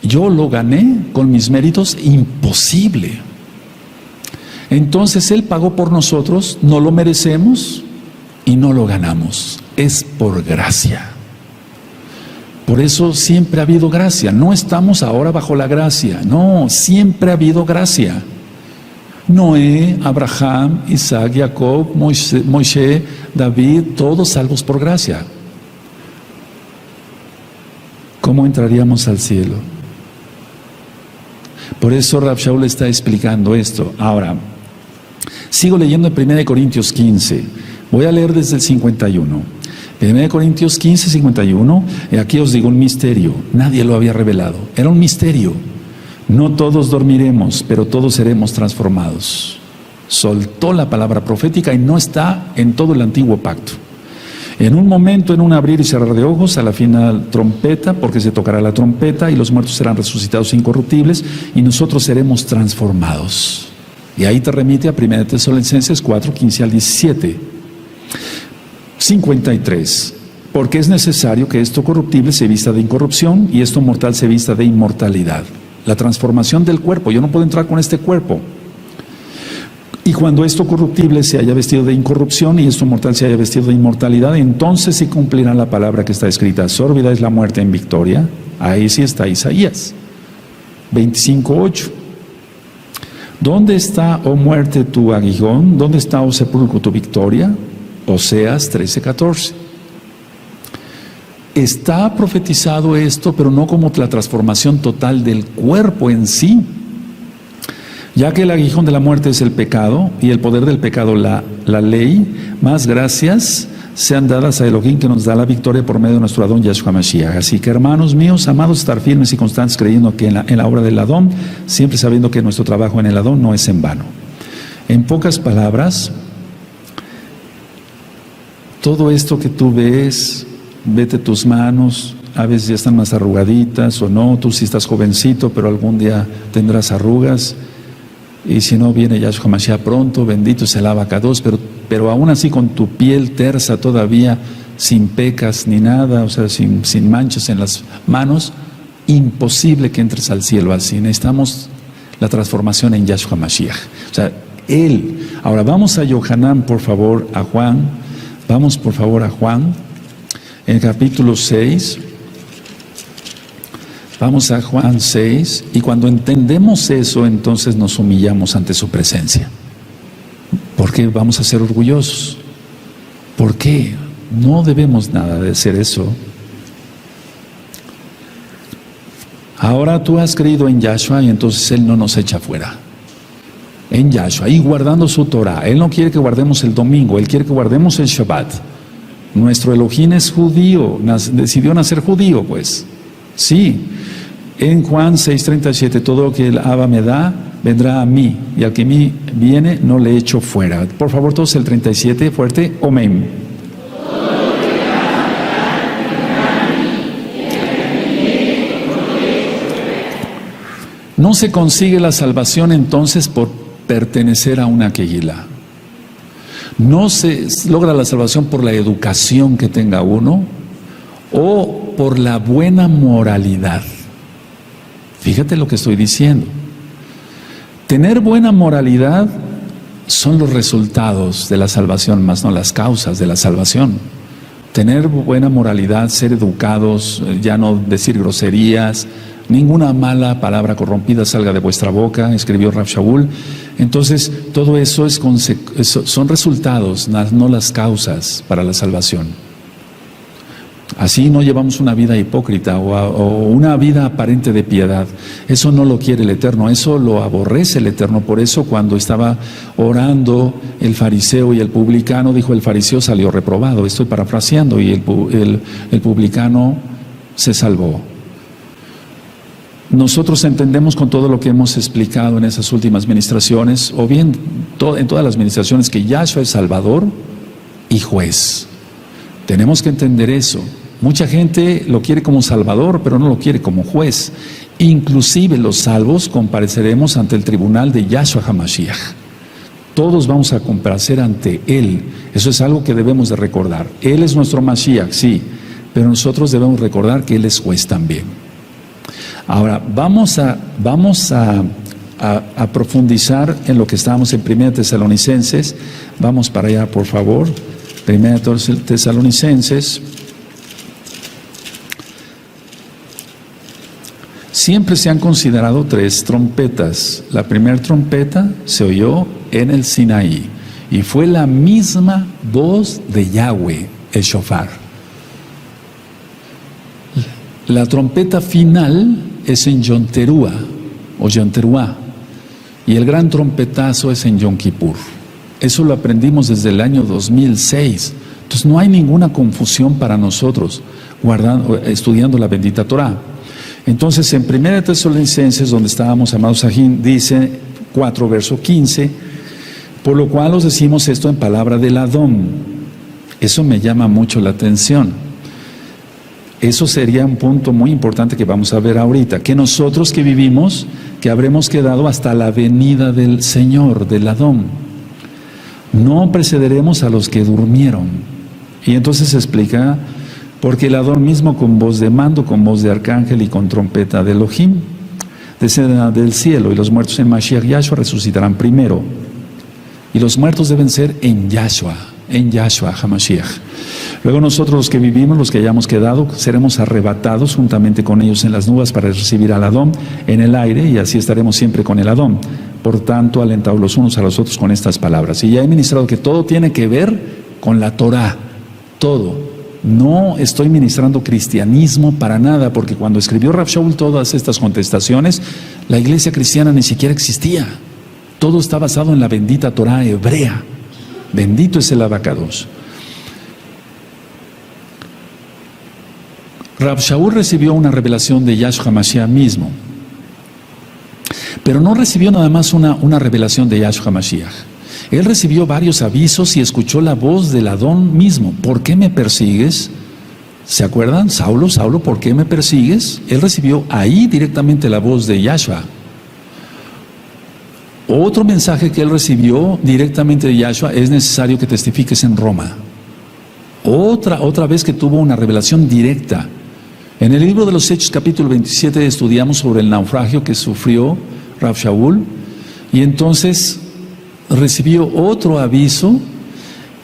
Yo lo gané con mis méritos. Imposible. Entonces Él pagó por nosotros, no lo merecemos y no lo ganamos. Es por gracia. Por eso siempre ha habido gracia. No estamos ahora bajo la gracia. No, siempre ha habido gracia. Noé, Abraham, Isaac, Jacob, Moisés, David, todos salvos por gracia. ¿Cómo entraríamos al cielo? Por eso Rav Shaul está explicando esto. Ahora, sigo leyendo en 1 Corintios 15. Voy a leer desde el 51. 1 Corintios 15, 51. Aquí os digo un misterio. Nadie lo había revelado. Era un misterio. No todos dormiremos, pero todos seremos transformados. Soltó la palabra profética y no está en todo el antiguo pacto. En un momento, en un abrir y cerrar de ojos, a la final trompeta, porque se tocará la trompeta y los muertos serán resucitados incorruptibles y nosotros seremos transformados. Y ahí te remite a 1 Tesalonicenses 4, 15 al 17. 53. Porque es necesario que esto corruptible se vista de incorrupción y esto mortal se vista de inmortalidad. La transformación del cuerpo. Yo no puedo entrar con este cuerpo. Y cuando esto corruptible se haya vestido de incorrupción y esto mortal se haya vestido de inmortalidad, entonces sí cumplirá la palabra que está escrita: sórbida es la muerte en victoria. Ahí sí está Isaías 25:8. ¿Dónde está, oh muerte, tu aguijón? ¿Dónde está, oh sepulcro, tu victoria? Oseas 13:14. Está profetizado esto, pero no como la transformación total del cuerpo en sí. Ya que el aguijón de la muerte es el pecado y el poder del pecado la ley, más gracias sean dadas a Elohim que nos da la victoria por medio de nuestro Adón Yahshua Mashiach. Así que, hermanos míos, amados, estar firmes y constantes creyendo que en la obra del Adón, siempre sabiendo que nuestro trabajo en el Adón no es en vano. En pocas palabras, todo esto que tú ves, vete tus manos, a veces ya están más arrugaditas o no, tú sí estás jovencito, pero algún día tendrás arrugas. Y si no, viene Yahshua Mashiach pronto, bendito sea el Abacados, pero aún así con tu piel tersa todavía, sin pecas ni nada, o sea, sin manchas en las manos, imposible que entres al cielo así. Necesitamos la transformación en Yahshua Mashiach. O sea, Él. Ahora vamos a Yohanan, por favor, a Juan. Vamos, por favor, a Juan, en el capítulo 6. Vamos a Juan 6, y cuando entendemos eso, entonces nos humillamos ante su presencia. ¿Por qué vamos a ser orgullosos? ¿Por qué? No debemos nada de hacer eso. Ahora tú has creído en Yahshua y entonces Él no nos echa fuera. En Yahshua, y guardando su Torah. Él no quiere que guardemos el domingo, Él quiere que guardemos el Shabbat. Nuestro Elohim es judío, decidió nacer judío, pues. Sí. En Juan 6:37, todo lo que el Abba me da, vendrá a mí, y al que a mí viene, no le echo fuera. Por favor, todos el 37, fuerte, amén. No se consigue la salvación entonces por pertenecer a una quejilá. No se logra la salvación por la educación que tenga uno o por la buena moralidad. Fíjate lo que estoy diciendo. Tener buena moralidad son los resultados de la salvación, más no las causas de la salvación. Tener buena moralidad, ser educados, ya no decir groserías, ninguna mala palabra corrompida salga de vuestra boca, escribió Rav Shaul. Entonces, todo eso son resultados, no las causas para la salvación. Así no llevamos una vida hipócrita o una vida aparente de piedad. Eso no lo quiere el Eterno, eso lo aborrece el Eterno. Por eso cuando estaba orando el fariseo y el publicano, dijo: el fariseo salió reprobado. Estoy parafraseando, y el publicano se salvó. Nosotros entendemos con todo lo que hemos explicado en esas últimas ministraciones, o bien en todas las ministraciones, que Yahshua es Salvador y juez. Tenemos que entender eso. Mucha gente lo quiere como Salvador, pero no lo quiere como juez. Inclusive los salvos compareceremos ante el tribunal de Yahshua HaMashiach. Todos vamos a comparecer ante Él. Eso es algo que debemos de recordar. Él es nuestro Mashiach, sí, pero nosotros debemos recordar que Él es juez también. Ahora, vamos a profundizar en lo que estábamos en 1 Tesalonicenses. Vamos para allá, por favor. 1 Tesalonicenses. Siempre se han considerado 3 trompetas. La primera trompeta se oyó en el Sinaí y fue la misma voz de Yahweh, el shofar. La trompeta final es en Yom Teruah o Yom Teruah, y el gran trompetazo es en Yom Kippur. Eso lo aprendimos desde el año 2006. Entonces no hay ninguna confusión para nosotros estudiando la bendita Torah. Entonces en 1 Tesalonicenses, donde estábamos, amados Sajín, dice 4, verso 15: por lo cual os decimos esto en palabra del Adón. Eso me llama mucho la atención. Eso sería un punto muy importante que vamos a ver ahorita, que nosotros que vivimos, que habremos quedado hasta la venida del Señor, del Adón. No precederemos a los que durmieron. Y entonces se explica, porque el Adón mismo con voz de mando, con voz de arcángel y con trompeta de Elohim, descenderá del cielo, y los muertos en Mashiach Yahshua resucitarán primero. Y los muertos deben ser en Yahshua HaMashiach. Luego nosotros los que vivimos, los que hayamos quedado, seremos arrebatados juntamente con ellos en las nubes para recibir al Adón en el aire, y así estaremos siempre con el Adón. Por tanto, alentados los unos a los otros con estas palabras. Y ya he ministrado que todo tiene que ver con la Torah, todo. No estoy ministrando cristianismo para nada, porque cuando escribió Rav Shaul todas estas contestaciones, la iglesia cristiana ni siquiera existía. Todo está basado en la bendita Torah hebrea. Bendito es el abacados. Rav Shaul recibió una revelación de Yahshua HaMashiach mismo, pero no recibió nada más una revelación de Yahshua HaMashiach. Él recibió varios avisos y escuchó la voz del Adón mismo. ¿Por qué me persigues? ¿Se acuerdan? Saulo, ¿por qué me persigues? Él recibió ahí directamente la voz de Yahshua. Otro mensaje que él recibió directamente de Yahshua: es necesario que testifiques en Roma. Otra vez que tuvo una revelación directa. En el libro de los Hechos, capítulo 27, estudiamos sobre el naufragio que sufrió Rav Shaul, y entonces recibió otro aviso,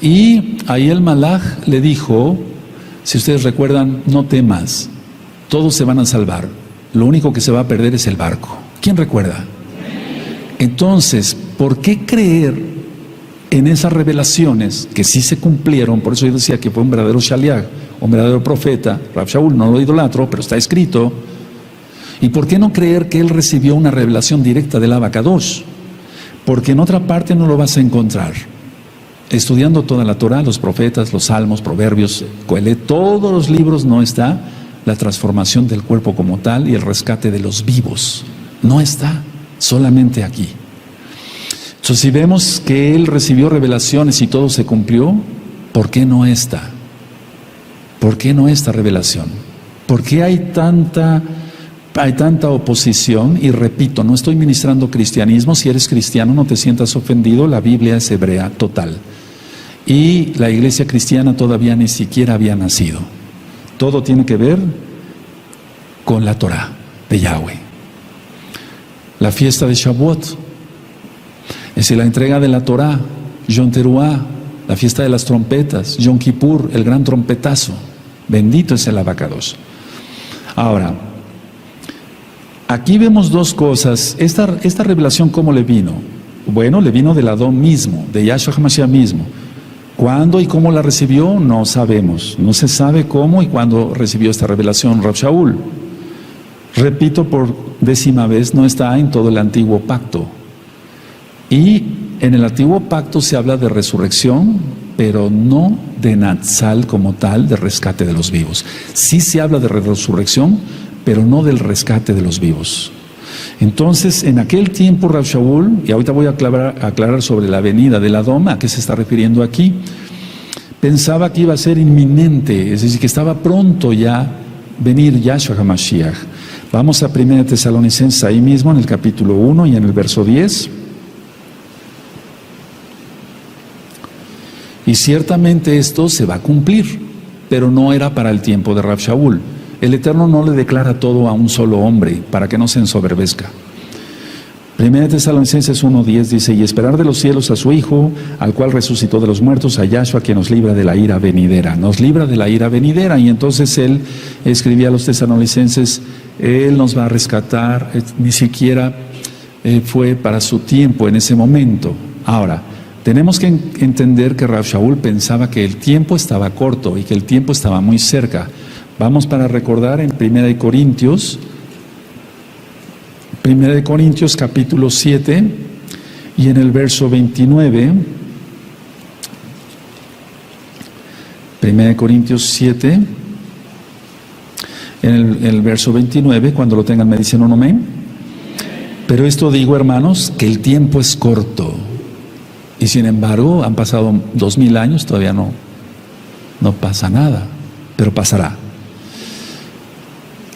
y ahí el Malaj le dijo, si ustedes recuerdan, no temas, todos se van a salvar, lo único que se va a perder es el barco. ¿Quién recuerda? Entonces, ¿por qué creer en esas revelaciones que sí se cumplieron? Por eso yo decía que fue un verdadero shaliach, un verdadero profeta. Rav Shaul, no lo idolatro, pero está escrito. ¿Y por qué no creer que él recibió una revelación directa del Abacadosh? Porque en otra parte no lo vas a encontrar. Estudiando toda la Torah, los profetas, los salmos, proverbios, Coelet, todos los libros, no está la transformación del cuerpo como tal y el rescate de los vivos. No está, solamente aquí. Entonces, si vemos que él recibió revelaciones y todo se cumplió, ¿por qué no esta? ¿Por qué no esta revelación? ¿Por qué hay tanta oposición? Y repito, no estoy ministrando cristianismo. Si eres cristiano, no te sientas ofendido. La Biblia es hebrea total. Y la iglesia cristiana todavía ni siquiera había nacido. Todo tiene que ver con la Torah de Yahweh. La fiesta de Shavuot, es decir, la entrega de la Torah, Yom Teruah, la fiesta de las trompetas, Yom Kippur, el gran trompetazo. Bendito es el Abacados. Ahora, aquí vemos dos cosas. Esta revelación, ¿cómo le vino? Bueno, le vino del Adón mismo, de Yahshua HaMashiach mismo. ¿Cuándo y cómo la recibió? No sabemos. No se sabe cómo y cuándo recibió esta revelación Rav Shaul. Repito por 10ª vez, no está en todo el antiguo pacto. Y en el antiguo pacto se habla de resurrección, pero no de Natsal como tal, de rescate de los vivos. Sí se habla de resurrección, pero no del rescate de los vivos. Entonces, en aquel tiempo Rav Shaul, y ahorita voy a aclarar sobre la venida del Adón, ¿a qué se está refiriendo aquí? Pensaba que iba a ser inminente, es decir, que estaba pronto ya venir Yahshua HaMashiach. Vamos a 1 Tesalonicenses, ahí mismo en el capítulo 1 y en el verso 10. Y ciertamente esto se va a cumplir, pero no era para el tiempo de Rav Shaul. El Eterno no le declara todo a un solo hombre, para que no se ensoberbezca. 1 Tesalonicenses 1:10 dice: y esperar de los cielos a su Hijo, al cual resucitó de los muertos, a Yahshua, que nos libra de la ira venidera. Nos libra de la ira venidera. Y entonces él escribía a los tesalonicenses: él nos va a rescatar. Ni siquiera fue para su tiempo en ese momento. Ahora, tenemos que entender que Rav Shaul pensaba que el tiempo estaba corto y que el tiempo estaba muy cerca. Vamos para recordar en 1 Corintios capítulo 7 y en el verso 29. 1 Corintios 7, en el verso 29, cuando lo tengan me dicen un amén. Pero esto digo, hermanos, que el tiempo es corto. Y sin embargo, han pasado 2000 años, todavía no No pasa nada, pero pasará.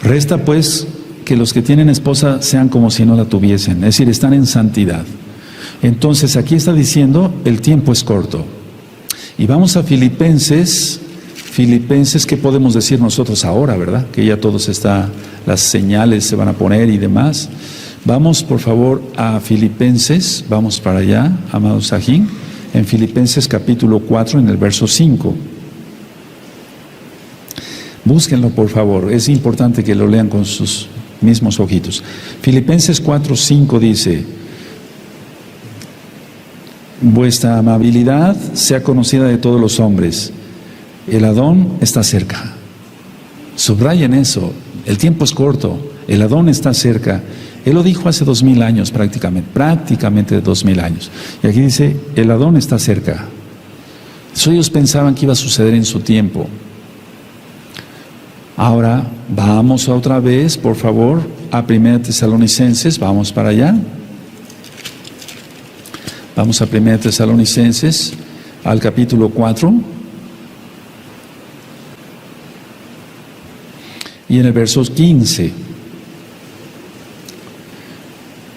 Resta pues que los que tienen esposa sean como si no la tuviesen, es decir, están en santidad. Entonces aquí está diciendo, el tiempo es corto. Y vamos a Filipenses, ¿qué podemos decir nosotros ahora, verdad? Que ya todos las señales se van a poner y demás. Vamos por favor a Filipenses, vamos para allá, amado Sajín, en Filipenses capítulo 4, en el verso 5. Búsquenlo por favor, es importante que lo lean con sus mismos ojitos. Filipenses 4, 5 dice: vuestra amabilidad sea conocida de todos los hombres, el Adón está cerca. Subrayen eso, el tiempo es corto, el Adón está cerca. Él lo dijo hace 2000 años prácticamente 2000 años. Y aquí dice, el Adón está cerca. Eso ellos pensaban que iba a suceder en su tiempo. Ahora, vamos otra vez, por favor, a 1 Tesalonicenses, vamos para allá. Vamos a 1 Tesalonicenses, al capítulo 4. Y en el verso 15.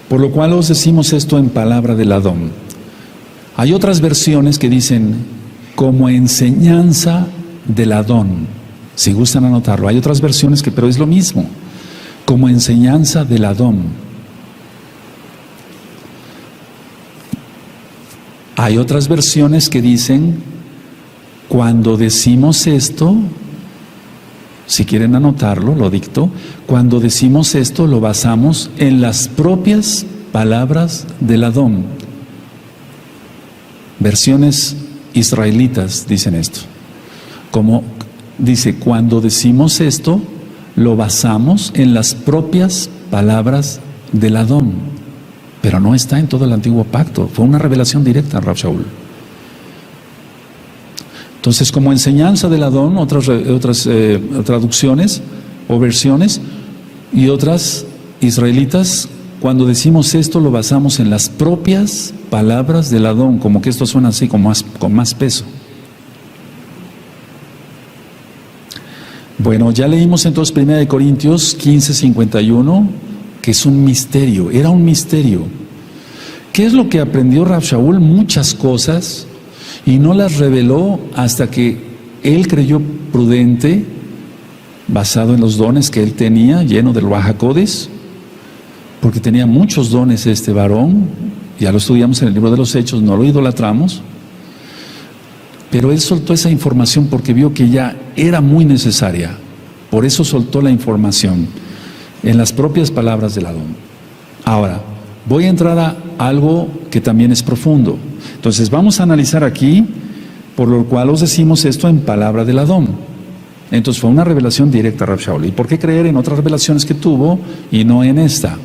Por lo cual os decimos esto en palabra del Adón. Hay otras versiones que dicen, como enseñanza del Adón. Si gustan anotarlo, hay otras versiones pero es lo mismo, como enseñanza del Adón. Hay otras versiones que dicen, cuando decimos esto, si quieren anotarlo, lo dicto, cuando decimos esto lo basamos en las propias palabras del Adón. Versiones israelitas dicen esto, como dice, cuando decimos esto, lo basamos en las propias palabras del Adón. Pero no está en todo el antiguo pacto, fue una revelación directa a Rav Shaul. Entonces, como enseñanza del Adón, otras traducciones o versiones, y otras israelitas, cuando decimos esto, lo basamos en las propias palabras del Adón, como que esto suena así, con más peso. Bueno, ya leímos entonces 1 Corintios 15:51, que es un misterio, era un misterio. ¿Qué es lo que aprendió Rav Shaul? Muchas cosas, y no las reveló hasta que él creyó prudente, basado en los dones que él tenía, lleno del Ruach HaKodesh, porque tenía muchos dones este varón, ya lo estudiamos en el libro de los Hechos, no lo idolatramos. Pero él soltó esa información porque vio que ya era muy necesaria. Por eso soltó la información en las propias palabras del Adón. Ahora, voy a entrar a algo que también es profundo. Entonces vamos a analizar aquí, por lo cual os decimos esto en palabra del Adón. Entonces fue una revelación directa a Rav Shaul. ¿Y por qué creer en otras revelaciones que tuvo y no en esta?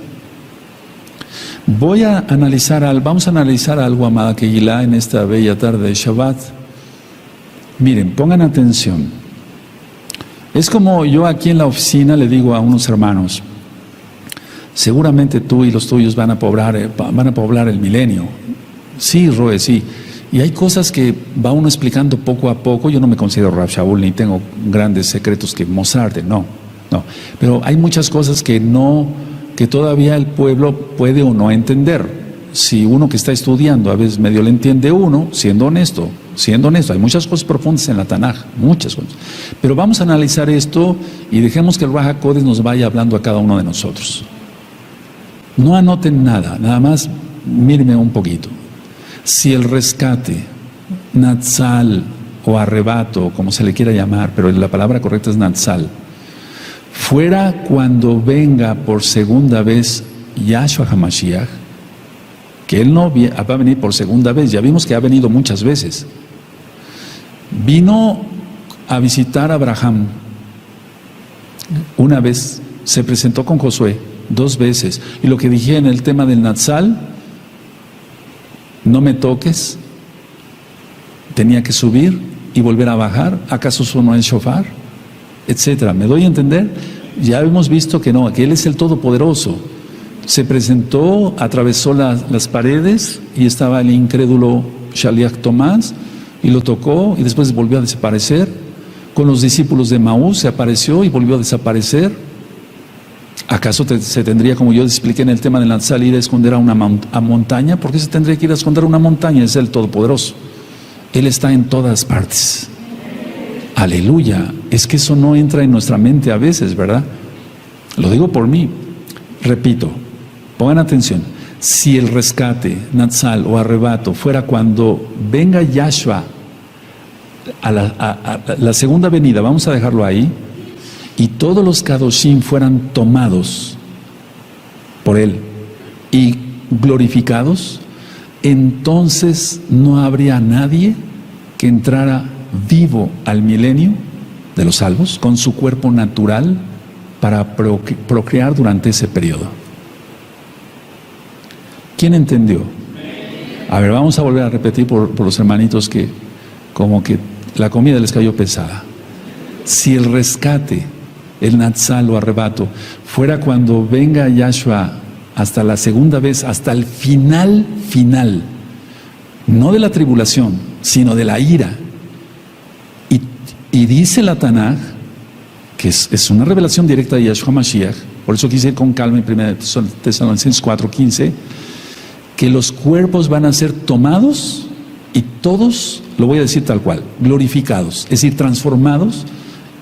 Vamos a analizar algo, amada Kehilá, en esta bella tarde de Shabbat. Miren, pongan atención. Es como yo aquí en la oficina le digo a unos hermanos, seguramente tú y los tuyos van a poblar el milenio. Sí, Roe, sí. Y hay cosas que va uno explicando poco a poco. Yo no me considero Rav Shaul ni tengo grandes secretos que Mozart, no. Pero hay muchas cosas que todavía el pueblo puede o no entender. Si uno que está estudiando a veces medio le entiende uno, siendo honesto, hay muchas cosas profundas en la Tanaj, muchas cosas. Pero vamos a analizar esto y dejemos que el Ruach HaKodesh nos vaya hablando a cada uno de nosotros. No anoten nada más mírenme un poquito. Si el rescate, Natsal o arrebato, como se le quiera llamar, pero la palabra correcta es Natsal, fuera cuando venga por segunda vez Yahshua HaMashiach, que Él no va a venir por segunda vez, ya vimos que ha venido muchas veces. Vino a visitar a Abraham una vez, se presentó con Josué 2 veces, y lo que dije en el tema del Natsal, no me toques, tenía que subir y volver a bajar, ¿acaso eso no es shofar? Etcétera. ¿Me doy a entender? Ya hemos visto que no, que Él es el Todopoderoso. Se presentó, atravesó las paredes y estaba el incrédulo Shaliach Tomás y lo tocó y después volvió a desaparecer. Con los discípulos de Maús se apareció y volvió a desaparecer. ¿Acaso se tendría, como yo expliqué en el tema de la Natsal, ir a esconder a una montaña? ¿Por qué se tendría que ir a esconder a una montaña? Es el Todopoderoso. Él está en todas partes. Aleluya. Es que eso no entra en nuestra mente a veces, ¿verdad? Lo digo por mí. Repito, pongan atención. Si el rescate, Natsal o arrebato fuera cuando venga Yahshua a la segunda venida, vamos a dejarlo ahí, y todos los Kadoshim fueran tomados por Él y glorificados, entonces no habría nadie que entrara vivo al milenio de los salvos con su cuerpo natural para procrear durante ese periodo. ¿Quién entendió? A ver, vamos a volver a repetir por los hermanitos que como que la comida les cayó pesada. Si el rescate, el Natsal o arrebato, fuera cuando venga Yahshua hasta la segunda vez, hasta el final, no de la tribulación, sino de la ira. Y dice la Tanaj, que es una revelación directa de Yahshua Mashiach, por eso quise ir con calma en 1 Tesalonicenses 4:15, que los cuerpos van a ser tomados y todos, lo voy a decir tal cual, glorificados, es decir, transformados.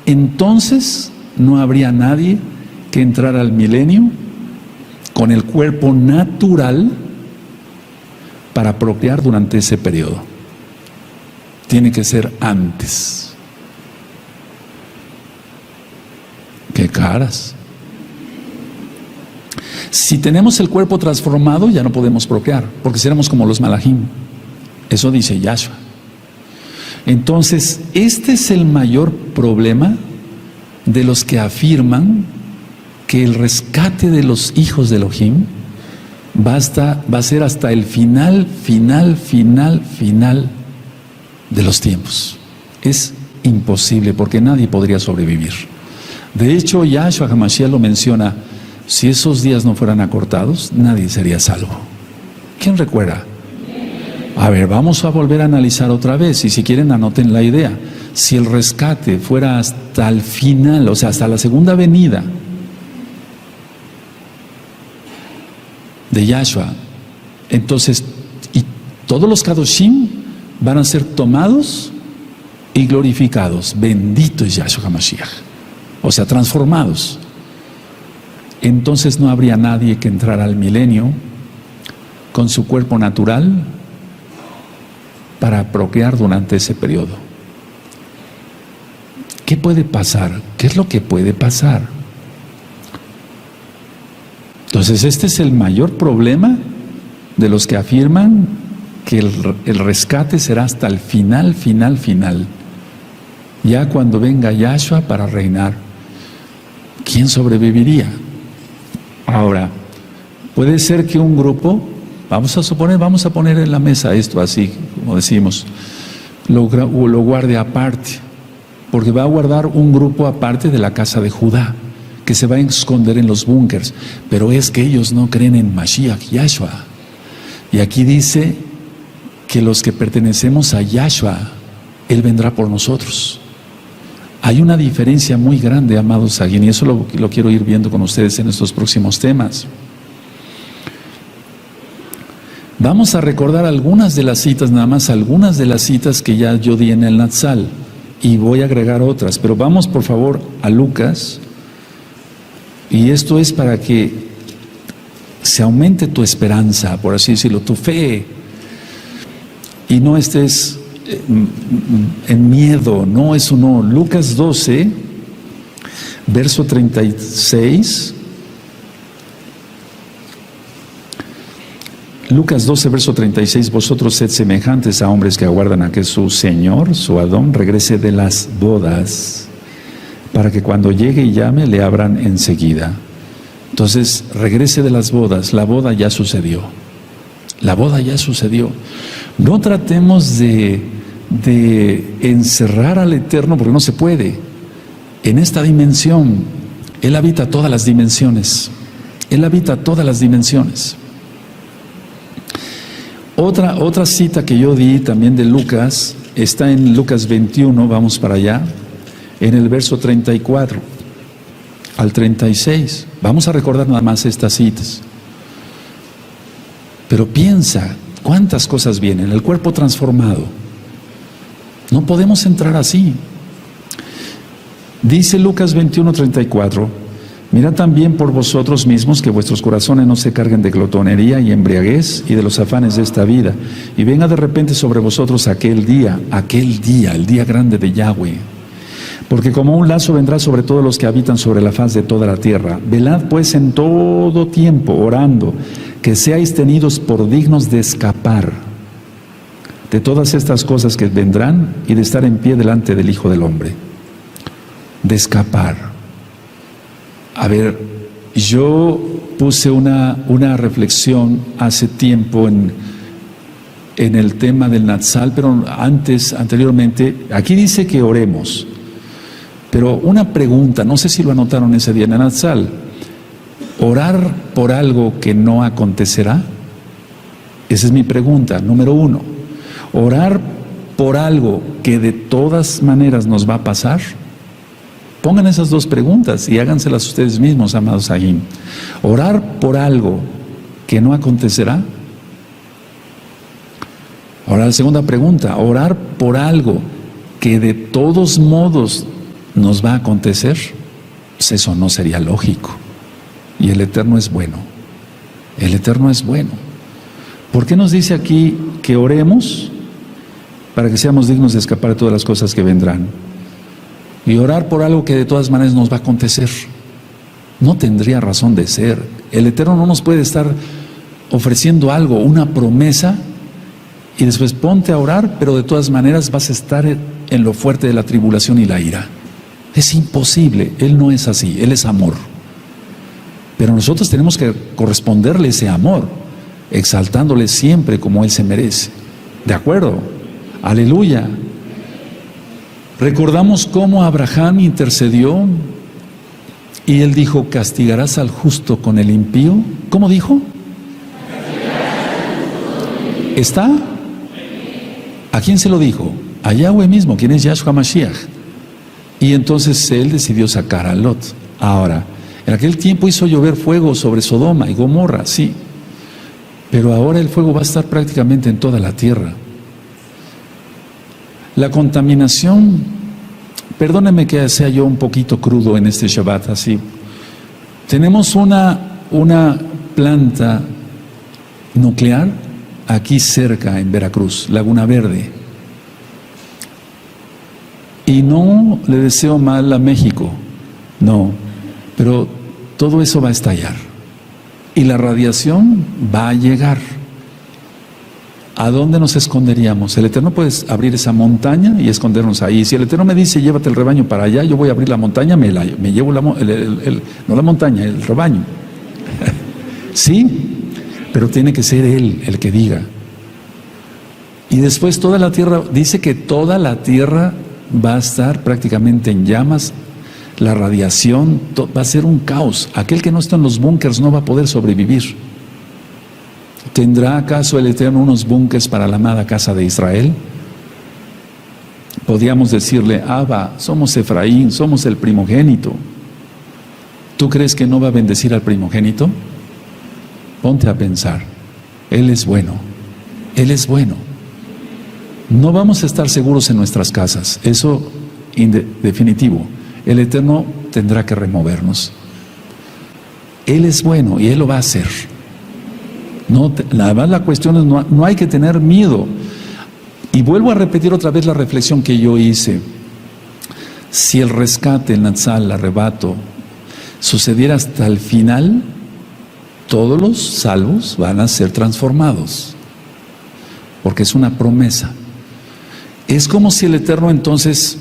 Entonces no habría nadie que entrara al milenio con el cuerpo natural para procrear durante ese periodo. Tiene que ser antes. ¡Qué caras! Si tenemos el cuerpo transformado, ya no podemos procrear, porque seremos como los malajim. Eso dice Yahshua. Entonces, este es el mayor problema de los que afirman que el rescate de los hijos de Elohim va a ser hasta el final de los tiempos. Es imposible, porque nadie podría sobrevivir. De hecho, Yahshua HaMashiach lo menciona: si esos días no fueran acortados, nadie sería salvo. ¿Quién recuerda? A ver, vamos a volver a analizar otra vez, y si quieren anoten la idea. Si el rescate fuera hasta el final, o sea, hasta la segunda venida de Yahshua, entonces, y todos los Kadoshim van a ser tomados y glorificados. Bendito es Yahshua HaMashiach. O sea, transformados. Entonces no habría nadie que entrara al milenio con su cuerpo natural para procrear durante ese periodo. ¿Qué puede pasar? ¿Qué es lo que puede pasar? Entonces este es el mayor problema de los que afirman que el rescate será hasta el final, ya cuando venga Yahshua para reinar. ¿Quién sobreviviría? Ahora, puede ser que un grupo, vamos a poner en la mesa esto así, como decimos, lo guarde aparte, porque va a guardar un grupo aparte de la casa de Judá, que se va a esconder en los búnkers, pero es que ellos no creen en Mashiach, Yahshua. Y aquí dice que los que pertenecemos a Yahshua, Él vendrá por nosotros. Hay una diferencia muy grande, amados Aguín, y eso lo quiero ir viendo con ustedes en estos próximos temas. Vamos a recordar algunas de las citas, nada más algunas de las citas que ya yo di en el Natsal, y voy a agregar otras, pero vamos por favor a Lucas, y esto es para que se aumente tu esperanza, por así decirlo, tu fe, y no estés en miedo. No, eso no. Lucas 12, verso 36. Lucas 12, verso 36. Vosotros sed semejantes a hombres que aguardan a que su Señor, su Adón, regrese de las bodas, para que cuando llegue y llame, le abran enseguida. Entonces, regrese de las bodas. La boda ya sucedió. La boda ya sucedió. No tratemos de encerrar al Eterno, porque no se puede. En esta dimensión, Él habita todas las dimensiones. Él habita todas las dimensiones. Otra cita que yo di también de Lucas, está en Lucas 21, vamos para allá. en el verso 34 al 36. Vamos a recordar nada más estas citas. Pero piensa, ¿cuántas cosas vienen? El cuerpo transformado. No podemos entrar así. Dice Lucas 21:34, mirad también por vosotros mismos que vuestros corazones no se carguen de glotonería y embriaguez y de los afanes de esta vida, y venga de repente sobre vosotros aquel día, el día grande de Yahweh. Porque como un lazo vendrá sobre todos los que habitan sobre la faz de toda la tierra. Velad pues en todo tiempo, orando, que seáis tenidos por dignos de escapar de todas estas cosas que vendrán y de estar en pie delante del Hijo del Hombre. De escapar. A ver, yo puse una reflexión hace tiempo en el tema del Natsal, pero anteriormente, aquí dice que oremos. Pero una pregunta, no sé si lo anotaron ese día en el Natsal, ¿orar por algo que no acontecerá? Esa es mi pregunta, número uno. ¿Orar por algo que de todas maneras nos va a pasar? Pongan esas dos preguntas y háganselas ustedes mismos, amados Agim. ¿Orar por algo que no acontecerá? Ahora la segunda pregunta, ¿orar por algo que de todos modos nos va a acontecer? Pues eso no sería lógico. Y el Eterno es bueno. El Eterno es bueno. ¿Por qué nos dice aquí que oremos? Para que seamos dignos de escapar de todas las cosas que vendrán. Y orar por algo que de todas maneras nos va a acontecer. No tendría razón de ser. El Eterno no nos puede estar ofreciendo algo, una promesa, y después ponte a orar, pero de todas maneras vas a estar en lo fuerte de la tribulación y la ira. Es imposible. Él no es así. Él es amor. Pero nosotros tenemos que corresponderle ese amor, exaltándole siempre como Él se merece. ¿De acuerdo? Aleluya. Recordamos cómo Abraham intercedió y él dijo, ¿castigarás al justo con el impío? ¿Cómo dijo? ¿Está? ¿A quién se lo dijo? A Yahweh mismo, quien es Yahshua Mashiach. Y entonces él decidió sacar a Lot. Ahora, en aquel tiempo hizo llover fuego sobre Sodoma y Gomorra, sí. Pero ahora el fuego va a estar prácticamente en toda la tierra. La contaminación, perdónenme que sea yo un poquito crudo en este Shabbat, así. Tenemos una planta nuclear aquí cerca en Veracruz, Laguna Verde. Y no le deseo mal a México, no, pero todo eso va a estallar. Y la radiación va a llegar. ¿A dónde nos esconderíamos? El Eterno puede abrir esa montaña y escondernos ahí. Si el Eterno me dice, llévate el rebaño para allá, yo voy a abrir la montaña, me llevo no la montaña, el rebaño. Sí, pero tiene que ser Él el que diga. Y después toda la tierra, dice que toda la tierra va a estar prácticamente en llamas, la radiación, va a ser un caos. Aquel que no está en los búnkers no va a poder sobrevivir. ¿Tendrá acaso el Eterno unos búnkers para la amada casa de Israel? Podríamos decirle, Abba, somos Efraín, somos el primogénito. ¿Tú crees que no va a bendecir al primogénito? Ponte a pensar. Él es bueno. Él es bueno. No vamos a estar seguros en nuestras casas. Eso, definitivo. El Eterno tendrá que removernos. Él es bueno y Él lo va a hacer. No, además la cuestión es, no hay que tener miedo. Y vuelvo a repetir otra vez la reflexión que yo hice. Si el rescate, el Natsal, el arrebato, sucediera hasta el final, todos los salvos van a ser transformados. Porque es una promesa. Es como si el Eterno entonces,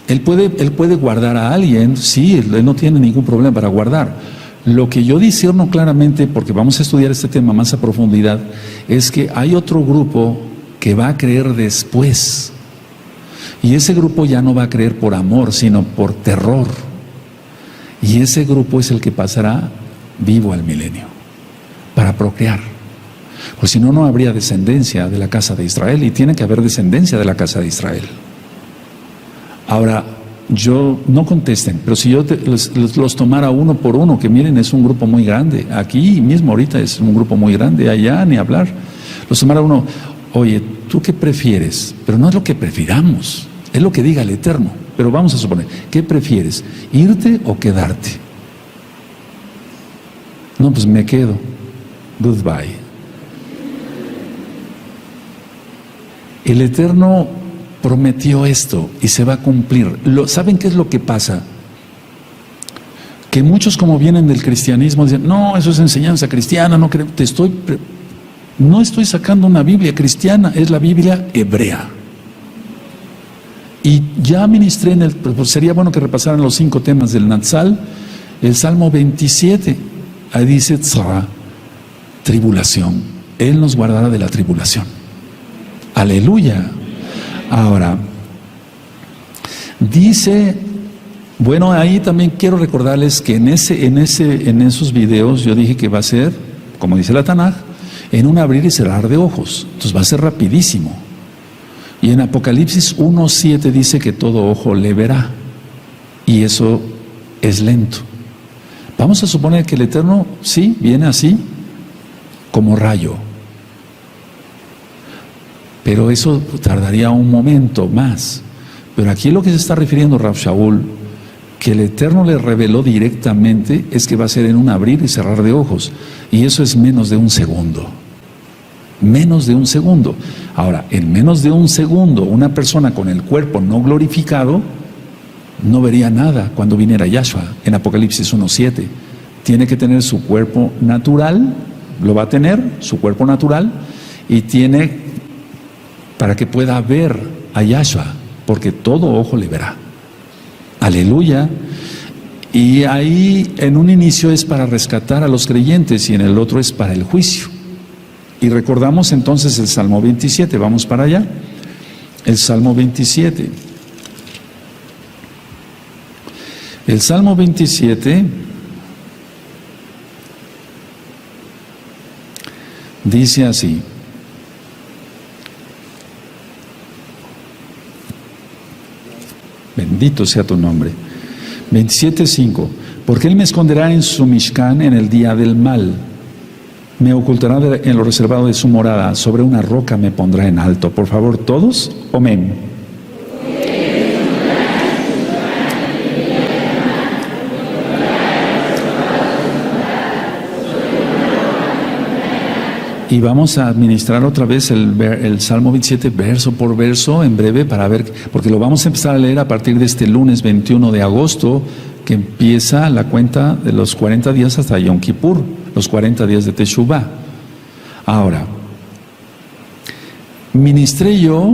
Él puede guardar a alguien, sí, Él no tiene ningún problema para guardar. Lo que yo discierno claramente, porque vamos a estudiar este tema más a profundidad, es que hay otro grupo que va a creer después. Y ese grupo ya no va a creer por amor, sino por terror. Y ese grupo es el que pasará vivo al milenio, para procrear. Pues si no, no habría descendencia de la casa de Israel, y tiene que haber descendencia de la casa de Israel. Ahora, no contesten, pero si yo los tomara uno por uno, que miren, es un grupo muy grande, aquí mismo ahorita es un grupo muy grande, allá ni hablar, los tomara uno, oye, ¿tú qué prefieres? Pero no es lo que prefiramos, es lo que diga el Eterno, pero vamos a suponer, ¿qué prefieres? ¿Irte o quedarte? No, pues me quedo, goodbye. El Eterno prometió esto y se va a cumplir. ¿Saben qué es lo que pasa? Que muchos, como vienen del cristianismo, dicen, no, eso es enseñanza cristiana, no estoy sacando una Biblia cristiana, es la Biblia hebrea. Y ya ministré pues sería bueno que repasaran los 5 temas del Natsal, el Salmo 27, ahí dice, Tzara, tribulación, Él nos guardará de la tribulación. Aleluya. Ahora, dice, bueno, ahí también quiero recordarles que en esos videos yo dije que va a ser, como dice la Tanaj, en un abrir y cerrar de ojos. Entonces va a ser rapidísimo. Y en Apocalipsis 1:7 dice que todo ojo le verá. Y eso es lento. Vamos a suponer que el Eterno, sí, viene así, como rayo. Pero eso tardaría un momento más. Pero aquí lo que se está refiriendo Rav Shaul, que el Eterno le reveló directamente, es que va a ser en un abrir y cerrar de ojos. Y eso es menos de un segundo. Menos de un segundo. Ahora, en menos de un segundo, una persona con el cuerpo no glorificado no vería nada cuando viniera Yahshua, en Apocalipsis 1:7. Tiene que tener su cuerpo natural, lo va a tener, su cuerpo natural, y tiene para que pueda ver a Yahshua, porque todo ojo le verá. Aleluya. Y ahí en un inicio es para rescatar a los creyentes y en el otro es para el juicio. Y recordamos entonces el Salmo 27, vamos para allá. El Salmo 27. El Salmo 27 dice así. Bendito sea tu nombre. 27:5. Porque Él me esconderá en su Mishkan en el día del mal. Me ocultará en lo reservado de su morada. Sobre una roca me pondrá en alto. Por favor, todos, amén. Y vamos a administrar otra vez el Salmo 27 verso por verso en breve para ver, porque lo vamos a empezar a leer a partir de este lunes 21 de agosto, que empieza la cuenta de los 40 días hasta Yom Kippur, los 40 días de Teshuvah. Ahora, ministré yo,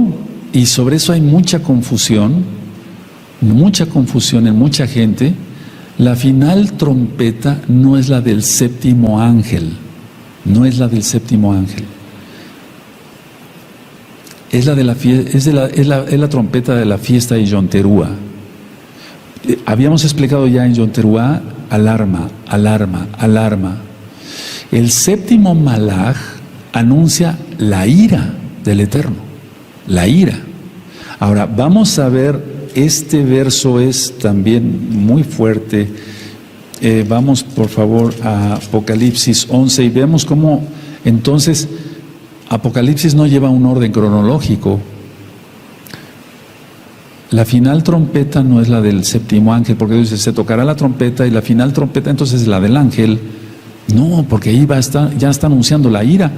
y sobre eso hay mucha confusión en mucha gente. La final trompeta no es la del séptimo ángel. No es la del séptimo ángel. Es la trompeta de la fiesta de Yom Teruah. Habíamos explicado ya en Yom Teruah, alarma, alarma, alarma. El séptimo malaj anuncia la ira del Eterno. La ira. Ahora, vamos a ver, este verso es también muy fuerte. Vamos por favor a Apocalipsis 11 y vemos cómo entonces Apocalipsis no lleva un orden cronológico. La final trompeta no es la del séptimo ángel, porque dice, se tocará la trompeta y la final trompeta entonces es la del ángel. No, porque ahí ya está anunciando la ira.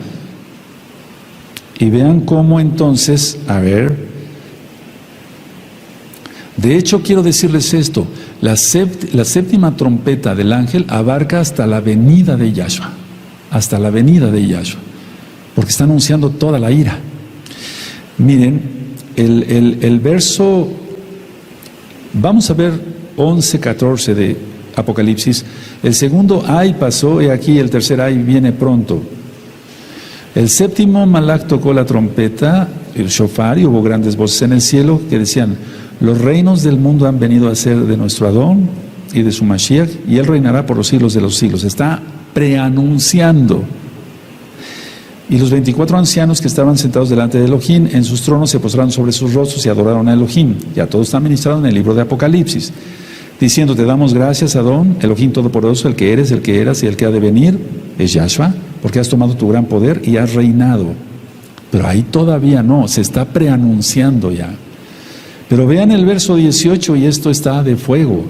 Y vean cómo entonces, a ver, de hecho quiero decirles esto. La séptima trompeta del ángel abarca hasta la venida de Yahshua, hasta la venida de Yahshua, porque está anunciando toda la ira. Miren, el verso, vamos a ver 11:14 de Apocalipsis. El segundo ay pasó, y aquí el tercer ay viene pronto. El séptimo malaj tocó la trompeta, el shofar, y hubo grandes voces en el cielo que decían: los reinos del mundo han venido a ser de nuestro Adón y de su Mashiach, y Él reinará por los siglos de los siglos. Está preanunciando. Y los 24 ancianos que estaban sentados delante de Elohim en sus tronos se postraron sobre sus rostros y adoraron a Elohim. Ya todo está ministrado en el libro de Apocalipsis, diciendo: te damos gracias, Adón, Elohim Todopoderoso, el que eres, el que eras y el que ha de venir, es Yahshua, porque has tomado tu gran poder y has reinado. Pero ahí todavía no, se está preanunciando ya. Pero vean el verso 18, y esto está de fuego.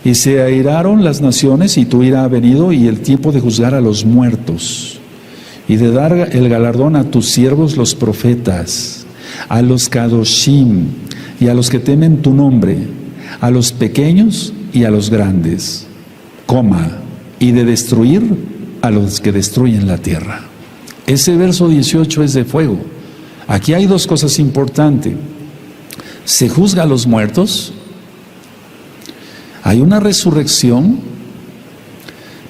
Y se airaron las naciones, y tu ira ha venido, y el tiempo de juzgar a los muertos, y de dar el galardón a tus siervos los profetas, a los kadoshim, y a los que temen tu nombre, a los pequeños y a los grandes, y de destruir a los que destruyen la tierra. Ese verso 18 es de fuego. Aquí hay dos cosas importantes. Se juzga a los muertos, hay una resurrección,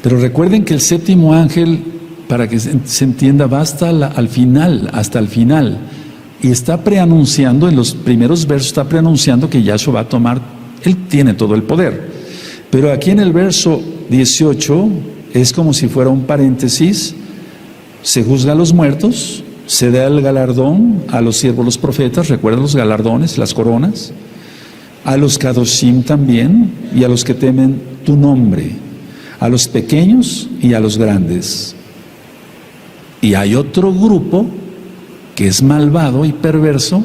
pero recuerden que el séptimo ángel, para que se entienda, va hasta el final, y está preanunciando, en los primeros versos está preanunciando que Yahshua va a tomar, él tiene todo el poder. Pero aquí en el verso 18 es como si fuera un paréntesis: se juzga a los muertos, se da el galardón a los siervos, los profetas, recuerden los galardones, las coronas, a los kadoshim también, y a los que temen tu nombre, a los pequeños y a los grandes. Y hay otro grupo que es malvado y perverso,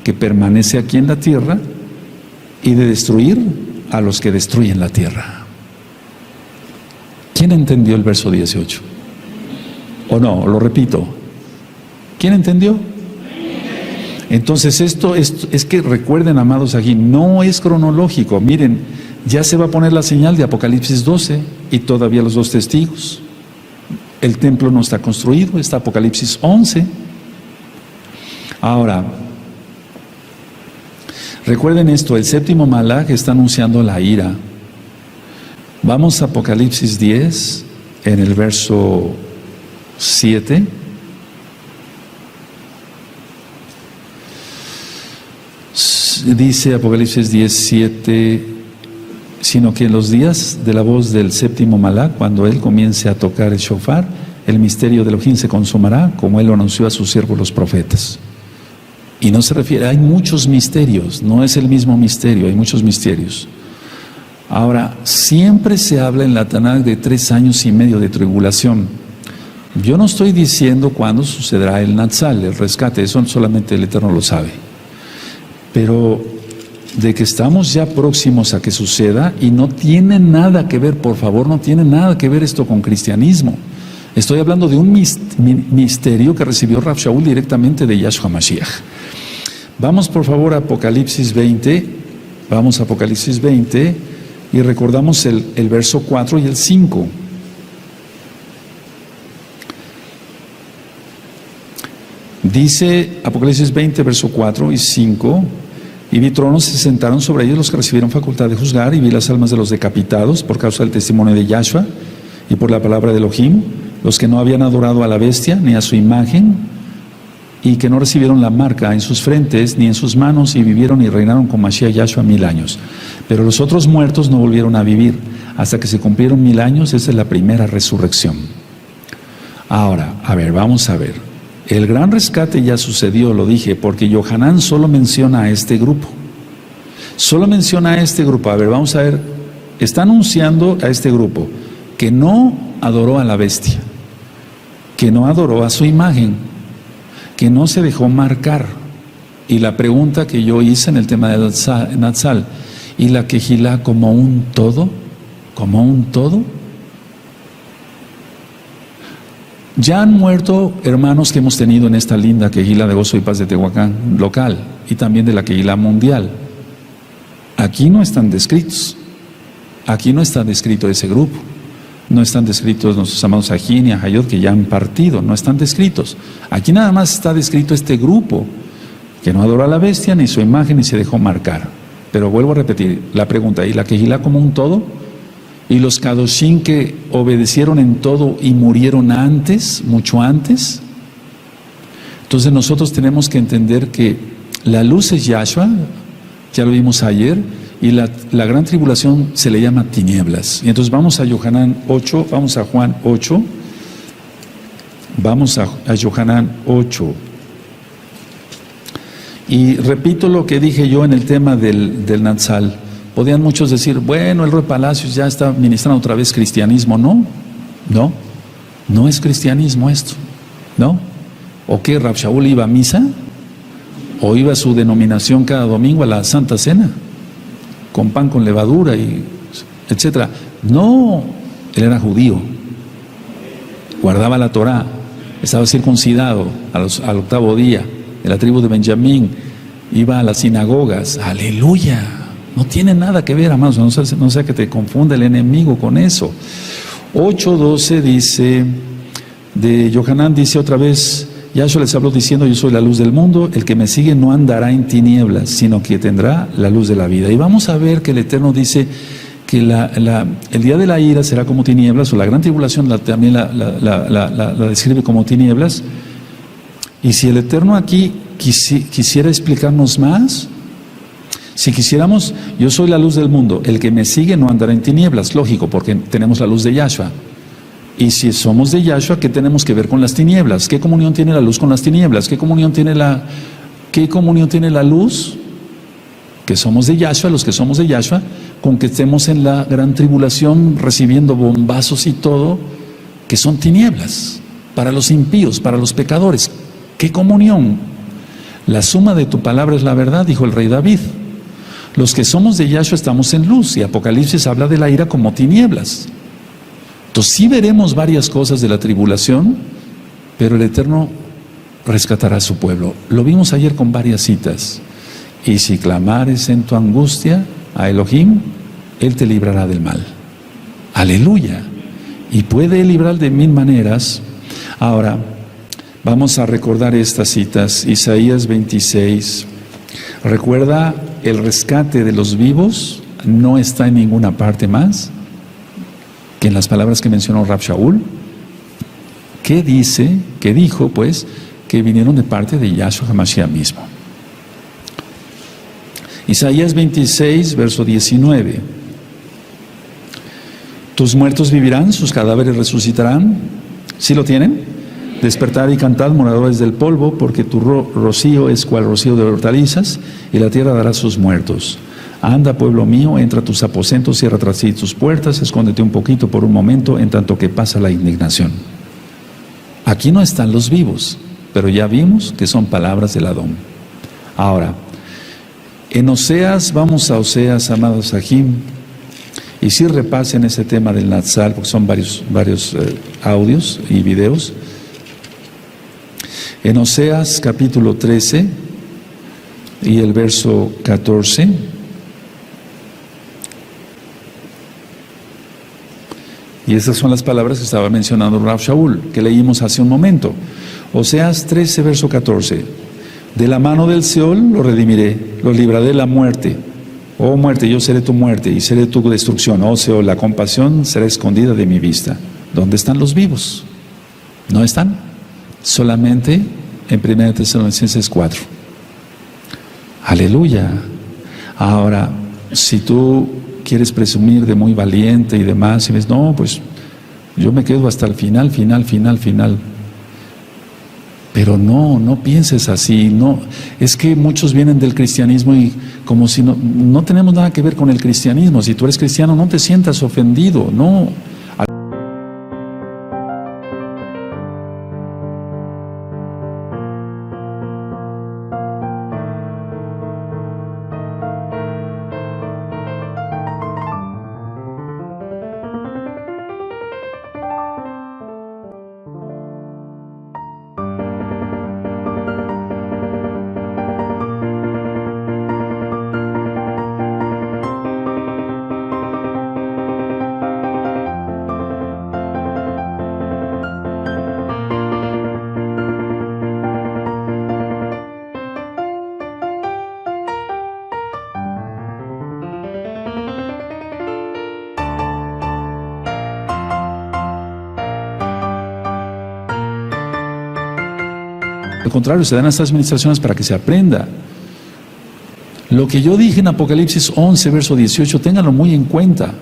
que permanece aquí en la tierra, y de destruir a los que destruyen la tierra. ¿Quién entendió el verso 18? ¿O no? Lo repito. ¿Quién entendió? Entonces esto es que recuerden, amados, aquí no es cronológico. Miren, ya se va a poner la señal de Apocalipsis 12 y todavía los dos testigos. El templo no está construido, está Apocalipsis 11. Ahora, recuerden esto: el séptimo malaj está anunciando la ira. Vamos a Apocalipsis 10, en el verso 7. Dice Apocalipsis 10:7: sino que en los días de la voz del séptimo malaj, cuando él comience a tocar el shofar, el misterio de Elohim se consumará, como él lo anunció a sus siervos los profetas. Y no se refiere, hay muchos misterios, no es el mismo misterio, hay muchos misterios. Ahora, siempre se habla en la Tanaj de 3 años y medio de tribulación. Yo no estoy diciendo cuándo sucederá el Natsal, el rescate, eso solamente el Eterno lo sabe. Pero de que estamos ya próximos a que suceda, y no tiene nada que ver, por favor, no tiene nada que ver esto con cristianismo. Estoy hablando de un misterio que recibió Rav Shaul directamente de Yahshua Mashiach. Vamos por favor a Apocalipsis 20, vamos a Apocalipsis 20 y recordamos el verso 4 y el 5. Dice Apocalipsis 20, verso 4 y 5: y vi tronos, se sentaron sobre ellos los que recibieron facultad de juzgar, y vi las almas de los decapitados por causa del testimonio de Yahshua y por la palabra de Elohim, los que no habían adorado a la bestia ni a su imagen, y que no recibieron la marca en sus frentes ni en sus manos, y vivieron y reinaron con Mashiach Yahshua 1000 años. Pero los otros muertos no volvieron a vivir hasta que se cumplieron 1000 años. Esa es la primera resurrección. Ahora, a ver, vamos a ver. El gran rescate ya sucedió, lo dije, porque Yohanan solo menciona a este grupo. Solo menciona a este grupo. A ver, vamos a ver. Está anunciando a este grupo que no adoró a la bestia, que no adoró a su imagen, que no se dejó marcar. Y la pregunta que yo hice en el tema de Natsal: ¿y la Kehilá como un todo? ¿Como un todo? Ya han muerto hermanos que hemos tenido en esta linda Kehilá de Gozo y Paz de Tehuacán local, y también de la Kehilá mundial. Aquí no están descritos. Aquí no está descrito ese grupo. No están descritos nuestros amados Ajín y Ajayot, que ya han partido. No están descritos. Aquí nada más está descrito este grupo que no adoró a la bestia ni su imagen ni se dejó marcar. Pero vuelvo a repetir la pregunta: ¿y la Kehilá como un todo? ¿Y los Kadoshim que obedecieron en todo y murieron antes, mucho antes? Entonces nosotros tenemos que entender que la luz es Yahshua, ya lo vimos ayer, y la gran tribulación se le llama tinieblas. Y entonces vamos a Yohanan 8, vamos a Juan 8, Vamos a Yohanan 8. Y repito lo que dije yo en el tema del Natsal. Podían muchos decir, bueno, el Roy Palacios ya está ministrando otra vez cristianismo. No es cristianismo esto, ¿no? ¿O qué? ¿Rab Shaul iba a misa? ¿O iba a su denominación cada domingo a la Santa Cena? Con pan con levadura y etcétera. No, él era judío, guardaba la Torá, estaba circuncidado al 8º día, de la tribu de Benjamín, iba a las sinagogas. ¡Aleluya! No tiene nada que ver, amados, no sea que te confunda el enemigo con eso. 8:12 dice, de Yohanan dice otra vez, Yahshua les habló diciendo, yo soy la luz del mundo, el que me sigue no andará en tinieblas, sino que tendrá la luz de la vida. Y vamos a ver que el Eterno dice que el día de la ira será como tinieblas, o la gran tribulación también la describe como tinieblas. Y si el Eterno aquí quisiera explicarnos más, si quisiéramos, yo soy la luz del mundo, el que me sigue no andará en tinieblas, lógico, porque tenemos la luz de Yahshua. Y si somos de Yahshua, ¿qué tenemos que ver con las tinieblas? ¿Qué comunión tiene la luz con las tinieblas? ¿Qué comunión tiene la luz? Que somos de Yahshua, los que somos de Yahshua, con que estemos en la gran tribulación recibiendo bombazos y todo, que son tinieblas, para los impíos, para los pecadores. ¿Qué comunión? La suma de tu palabra es la verdad, dijo el rey David. Los que somos de Yahshua estamos en luz, y Apocalipsis habla de la ira como tinieblas. Entonces sí veremos varias cosas de la tribulación, pero el Eterno rescatará a su pueblo. Lo vimos ayer con varias citas. Y si clamares en tu angustia a Elohim, Él te librará del mal. Aleluya. Y puede librar de 1000 maneras. Ahora, vamos a recordar estas citas. Isaías 26. Recuerda, el rescate de los vivos no está en ninguna parte más que en las palabras que mencionó Rab Shaul. ¿Qué dice? ¿Qué dijo? Pues que vinieron de parte de Yahshua HaMashiach mismo. Isaías 26, verso 19. Tus muertos vivirán, sus cadáveres resucitarán. ¿Sí lo tienen? Despertad y cantad, moradores del polvo, porque tu rocío es cual rocío de hortalizas, y la tierra dará sus muertos. Anda, pueblo mío, entra a tus aposentos, cierra tras sí tus puertas, escóndete un poquito por un momento, en tanto que pasa la indignación. Aquí no están los vivos, pero ya vimos que son palabras del Adón. Ahora, en Oseas, vamos a Oseas, amados Sahim, y sí repasen ese tema del Natsal, porque son varios audios y videos. En Oseas capítulo 13 y el verso 14, y esas son las palabras que estaba mencionando Rab Shaul, que leímos hace un momento. Oseas 13, verso 14. De la mano del Seol lo redimiré, lo libraré de la muerte. Oh muerte, yo seré tu muerte y seré tu destrucción. Oh Seol, la compasión será escondida de mi vista. ¿Dónde están los vivos? ¿No están? Solamente en 1 Tesalonicenses 4. Aleluya. Ahora, si tú quieres presumir de muy valiente y demás, y ves, no, pues yo me quedo hasta el final. Pero no pienses así. No, es que muchos vienen del cristianismo y como si no tenemos nada que ver con el cristianismo. Si tú eres cristiano, no te sientas ofendido, no. Al contrario, se dan estas administraciones para que se aprenda. Lo que yo dije en Apocalipsis 11, verso 18, ténganlo muy en cuenta.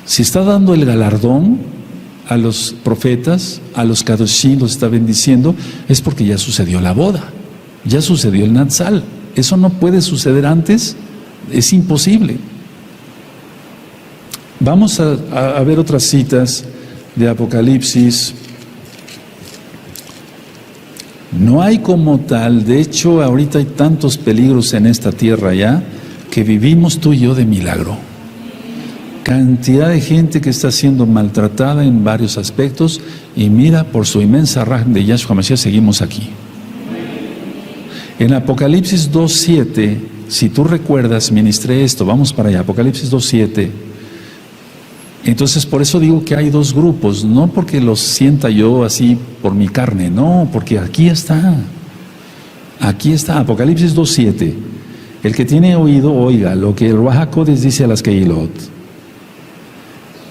Si está dando el galardón, a los profetas, a los Kadoshim los está bendiciendo, es porque ya sucedió la boda, ya sucedió el Natsal. Eso no puede suceder antes, es imposible. Vamos a ver otras citas de Apocalipsis. No hay como tal, de hecho ahorita hay tantos peligros en esta tierra ya, que vivimos tú y yo de milagro. Cantidad de gente que está siendo maltratada en varios aspectos, y mira, por su inmensa raja de Yahshua Mashiach seguimos aquí. En Apocalipsis 2.7, si tú recuerdas, ministré esto, vamos para allá, Apocalipsis 2.7. Entonces, por eso digo que hay dos grupos, no porque los sienta yo así por mi carne, no, porque aquí está, Apocalipsis 2.7. El que tiene oído, oiga lo que el Ruach HaKodesh dice a las Kehilot.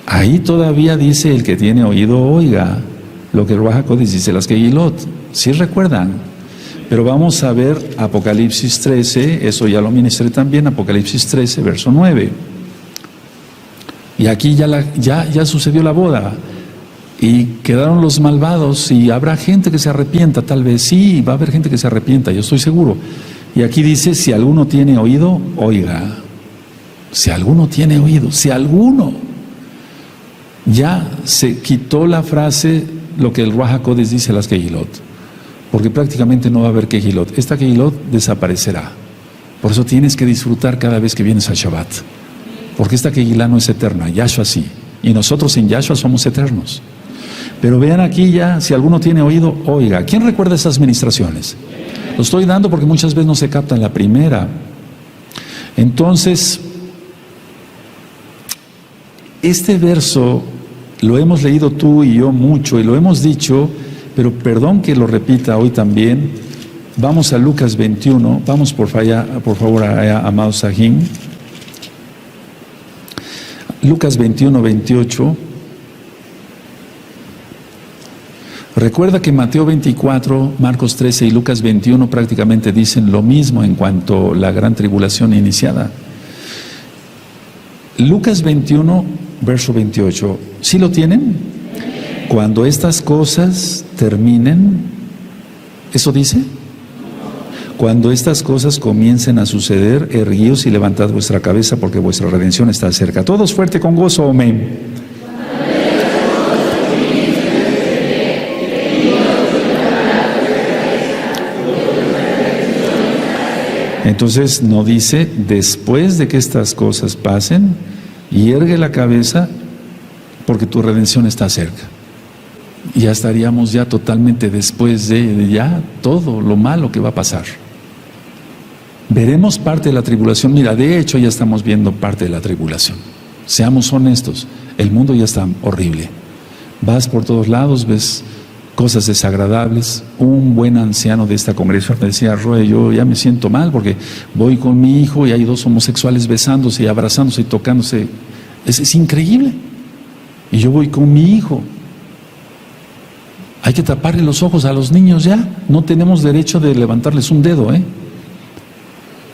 Ahí todavía dice el que tiene oído, oiga lo que el Ruach HaKodesh dice a las Kehilot. ¿Sí recuerdan? Pero vamos a ver Apocalipsis 13, eso ya lo ministré también, Apocalipsis 13, verso 9. Y aquí ya sucedió la boda y quedaron los malvados, y habrá gente que se arrepienta, tal vez, sí, va a haber gente que se arrepienta, yo estoy seguro. Y aquí dice, si alguno tiene oído, oiga. Si alguno tiene oído, si alguno. Ya se quitó la frase, lo que el Ruach HaKodesh dice a las Kehilot, porque prácticamente no va a haber Kehilot. Esta Kehilot desaparecerá. Por eso tienes que disfrutar cada vez que vienes al Shabbat. Porque esta Kehilá no es eterna, Yahshua sí. Y nosotros en Yahshua somos eternos. Pero vean aquí ya, si alguno tiene oído, oiga. ¿Quién recuerda esas ministraciones? Lo estoy dando porque muchas veces no se capta en la primera. Entonces, este verso lo hemos leído tú y yo mucho y lo hemos dicho, pero perdón que lo repita hoy también. Vamos a Lucas 21, vamos por favor allá, amado Sahim. Lucas 21, 28. Recuerda que Mateo 24, Marcos 13 y Lucas 21 prácticamente dicen lo mismo en cuanto a la gran tribulación iniciada. Lucas 21, verso 28. ¿Sí lo tienen? Cuando estas cosas terminen, ¿eso dice? Cuando estas cosas comiencen a suceder, erguíos y levantad vuestra cabeza, porque vuestra redención está cerca. Todos fuerte con gozo, amén. Entonces no dice, después de que estas cosas pasen, yergue la cabeza, porque tu redención está cerca. Ya estaríamos ya totalmente después de ya todo lo malo que va a pasar. Veremos parte de la tribulación. Mira, de hecho ya estamos viendo parte de la tribulación. Seamos honestos, el mundo ya está horrible. Vas por todos lados, ves cosas desagradables. Un buen anciano de esta congregación me decía, Roe, yo ya me siento mal porque voy con mi hijo y hay dos homosexuales besándose y abrazándose y tocándose. Es increíble. Y yo voy con mi hijo. Hay que taparle los ojos a los niños ya. No tenemos derecho de levantarles un dedo,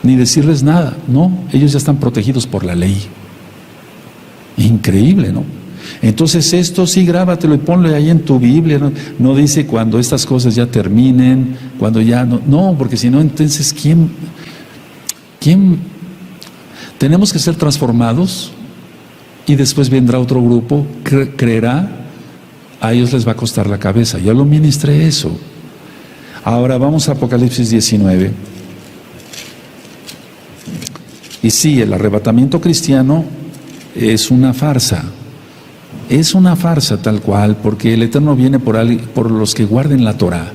ni decirles nada. No, ellos ya están protegidos por la ley. Increíble, ¿no? Entonces esto sí, grábatelo y ponlo ahí en tu Biblia. No dice cuando estas cosas ya terminen, cuando ya no. No, porque si no, entonces ¿quién? Tenemos que ser transformados y después vendrá otro grupo, creerá. A ellos les va a costar la cabeza. Ya lo ministré eso. Ahora vamos a Apocalipsis 19. Y sí, el arrebatamiento cristiano es una farsa. Es una farsa tal cual, porque el Eterno viene por los que guarden la Torah.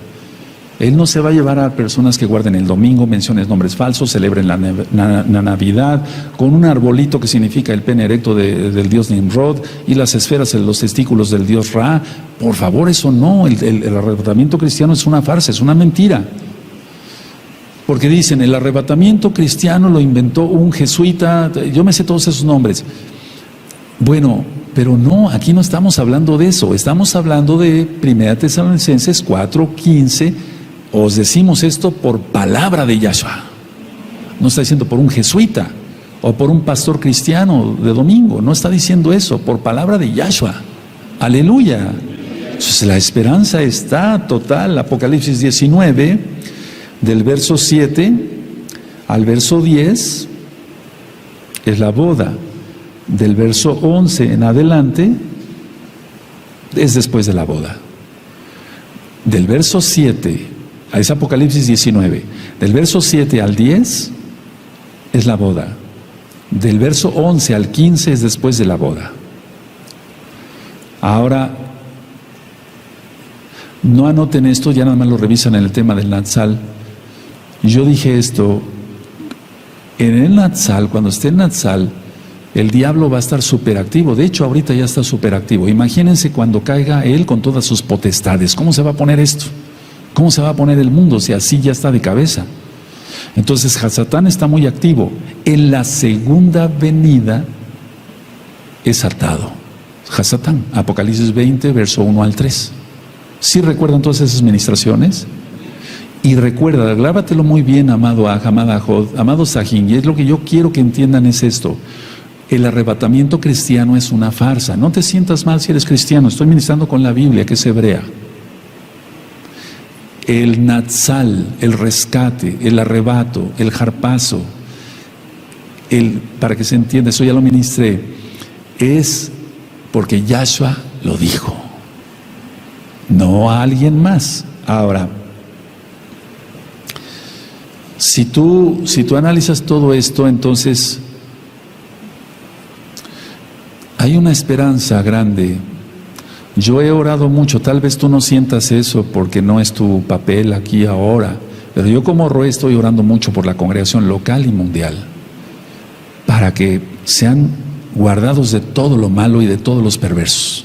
Él no se va a llevar a personas que guarden el domingo, mencionen nombres falsos, celebren la Navidad, con un arbolito que significa el pene erecto del dios Nimrod y las esferas en los testículos del dios Ra. Por favor, eso no. El arrebatamiento cristiano es una farsa, es una mentira. Porque dicen, el arrebatamiento cristiano lo inventó un jesuita, yo me sé todos esos nombres. Bueno, pero no, aquí no estamos hablando de eso, estamos hablando de 1 Tesalonicenses 4:15. Os decimos esto por palabra de Yahshua. No está diciendo por un jesuita o por un pastor cristiano de domingo. No está diciendo eso, por palabra de Yahshua. Aleluya. Entonces la esperanza está total. Apocalipsis 19, del verso 7 al verso 10, es la boda. Del verso 11 en adelante, es después de la boda. Del verso 7, es Apocalipsis 19, del verso 7 al 10, es la boda. Del verso 11 al 15 es después de la boda. Ahora, no anoten esto, ya nada más lo revisan en el tema del Natsal. Yo dije esto, en el Natsal, cuando esté el Natsal, el diablo va a estar superactivo. De hecho, ahorita ya está superactivo. Imagínense cuando caiga él con todas sus potestades. ¿Cómo se va a poner esto? ¿Cómo se va a poner el mundo si así ya está de cabeza? Entonces, Satán está muy activo. En la segunda venida es atado. Satán, Apocalipsis 20, verso 1 al 3. ¿Sí recuerdan todas esas ministraciones? Y recuerda, grábatelo muy bien, amado Aj, amada Jod, amado Sahin, y es lo que yo quiero que entiendan es esto. El arrebatamiento cristiano es una farsa. No te sientas mal si eres cristiano, estoy ministrando con la Biblia, que es hebrea. El Natsal, el rescate, el arrebato, el harpazo, para que se entienda, eso ya lo ministré, es porque Yahshua lo dijo, no a alguien más. Ahora, si tú analizas todo esto, entonces hay una esperanza grande. Yo he orado mucho, tal vez tú no sientas eso porque no es tu papel aquí ahora, pero yo como Roé estoy orando mucho por la congregación local y mundial, para que sean guardados de todo lo malo y de todos los perversos,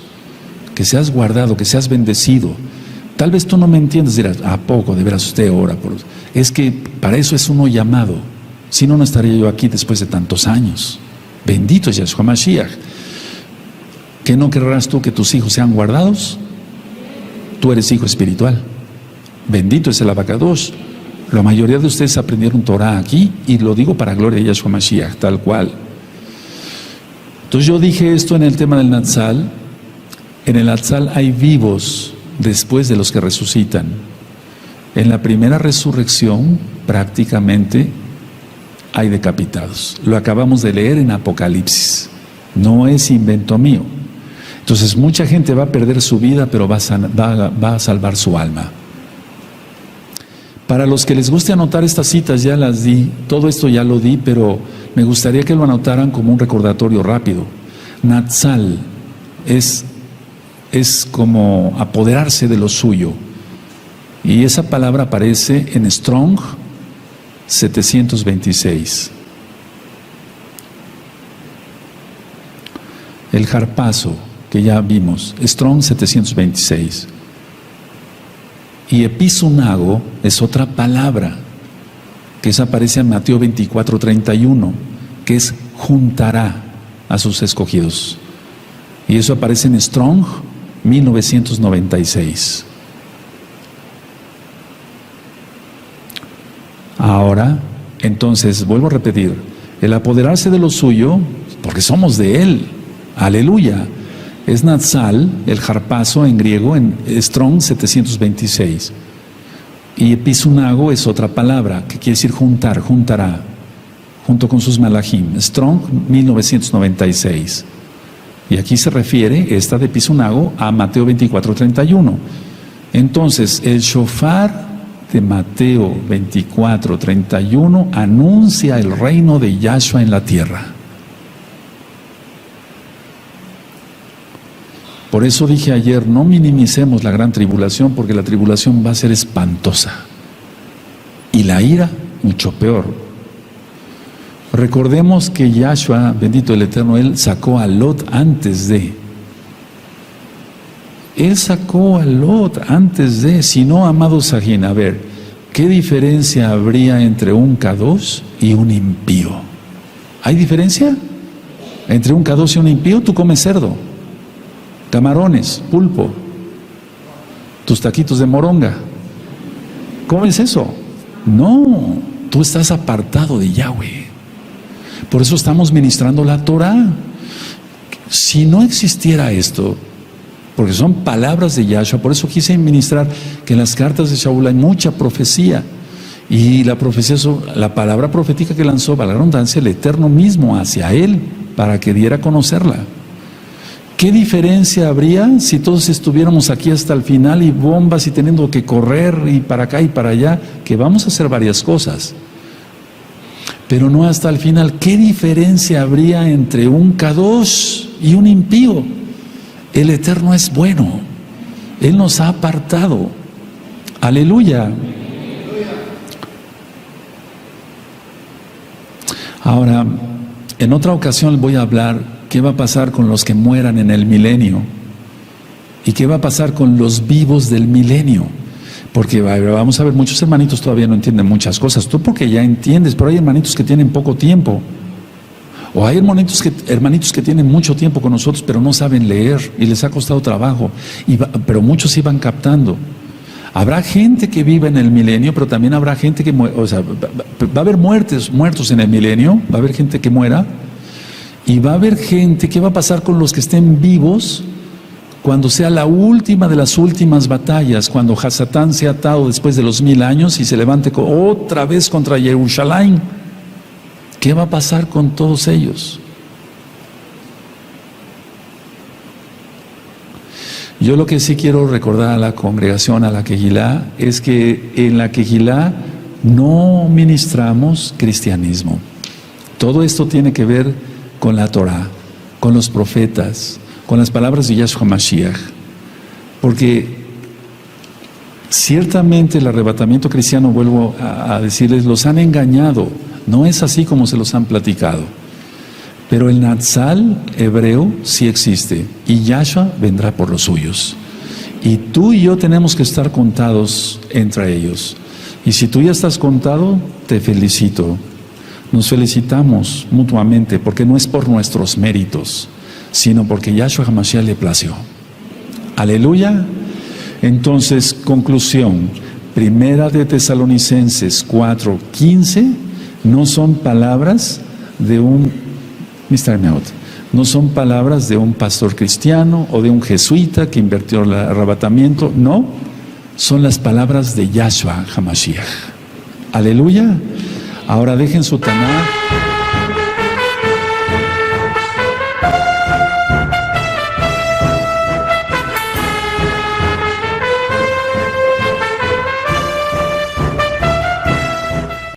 que seas guardado, que seas bendecido. Tal vez tú no me entiendes, dirás, ¿a poco de veras usted ora por eso? Es que para eso es uno llamado, si no, no estaría yo aquí después de tantos años. Bendito es Yahshua Mashiach. ¿Qué no querrás tú que tus hijos sean guardados? Tú eres hijo espiritual. Bendito es el Abacadosh. La mayoría de ustedes aprendieron Torah aquí, y lo digo para gloria de Yahshua Mashiach, tal cual. Entonces yo dije esto en el tema del Natsal. En el Natsal hay vivos después de los que resucitan. En la primera resurrección prácticamente hay decapitados. Lo acabamos de leer en Apocalipsis. No es invento mío. Entonces mucha gente va a perder su vida, pero va a salvar su alma. Para los que les guste anotar estas citas, ya las di, todo esto ya lo di, pero me gustaría que lo anotaran como un recordatorio rápido. Natsal es como apoderarse de lo suyo. Y esa palabra aparece en Strong 726. El harpazo, que ya vimos, Strong 726. Y episunago es otra palabra, que esa aparece en Mateo 24:31, que es juntará a sus escogidos. Y eso aparece en Strong 1996. Ahora, entonces, vuelvo a repetir, el apoderarse de lo suyo, porque somos de Él, aleluya, es Natsal, el harpazo en griego, en Strong 726. Y episunago es otra palabra, que quiere decir juntar, juntará, junto con sus malachim. Strong 1996. Y aquí se refiere, esta de episunago, a Mateo 24:31. Entonces, el shofar de Mateo 24:31 anuncia el reino de Yahshua en la tierra. Por eso dije ayer, no minimicemos la gran tribulación, porque la tribulación va a ser espantosa. Y la ira, mucho peor. Recordemos que Yahshua, bendito el Eterno, Él sacó a Lot antes de. Él sacó a Lot antes de. Si no, amado Sahin, a ver, ¿qué diferencia habría entre un Kadosh y un impío? ¿Hay diferencia? Entre un Kadosh y un impío, tú comes cerdo, camarones, pulpo, tus taquitos de moronga. ¿Cómo es eso? No, tú estás apartado de Yahweh. Por eso estamos ministrando la Torah. Si no existiera esto, porque son palabras de Yahshua. Por eso quise ministrar que en las cartas de Shaul hay mucha profecía. Y la profecía, la palabra profética que lanzó, valga la redundancia, el Eterno mismo hacia él, para que diera a conocerla. ¿Qué diferencia habría si todos estuviéramos aquí hasta el final y bombas y teniendo que correr y para acá y para allá? Que vamos a hacer varias cosas, pero no hasta el final. ¿Qué diferencia habría entre un Kadosh y un impío? El Eterno es bueno. Él nos ha apartado. Aleluya. Ahora, en otra ocasión voy a hablar qué va a pasar con los que mueran en el milenio y qué va a pasar con los vivos del milenio. Porque vamos a ver, muchos hermanitos todavía no entienden muchas cosas. Tú porque ya entiendes, pero hay hermanitos que tienen poco tiempo. O hay hermanitos que tienen mucho tiempo con nosotros, pero no saben leer y les ha costado trabajo. Pero muchos iban captando. Habrá gente que viva en el milenio, pero también habrá gente que muere. O sea, va a haber muertos en el milenio, va a haber gente que muera. Y va a haber gente, ¿qué va a pasar con los que estén vivos cuando sea la última de las últimas batallas? Cuando Hasatán sea atado después de los 1000 años y se levante otra vez contra Jerusalén. ¿Qué va a pasar con todos ellos? Yo lo que sí quiero recordar a la congregación, a la Kehilá, es que en la Kehilá no ministramos cristianismo. Todo esto tiene que ver con la Torah, con los profetas, con las palabras de Yahshua Mashiach. Porque ciertamente el arrebatamiento cristiano, vuelvo a decirles, los han engañado. No es así como se los han platicado. Pero el Natsal hebreo sí existe y Yahshua vendrá por los suyos. Y tú y yo tenemos que estar contados entre ellos. Y si tú ya estás contado, te felicito. Nos felicitamos mutuamente porque no es por nuestros méritos, sino porque Yahshua HaMashiach le plació. Aleluya. Entonces, conclusión. Primera de Tesalonicenses 4:15 no son palabras de no son palabras de un pastor cristiano o de un jesuita que invirtió el arrebatamiento. No, son las palabras de Yahshua HaMashiach. Aleluya. Ahora dejen su Tanaj.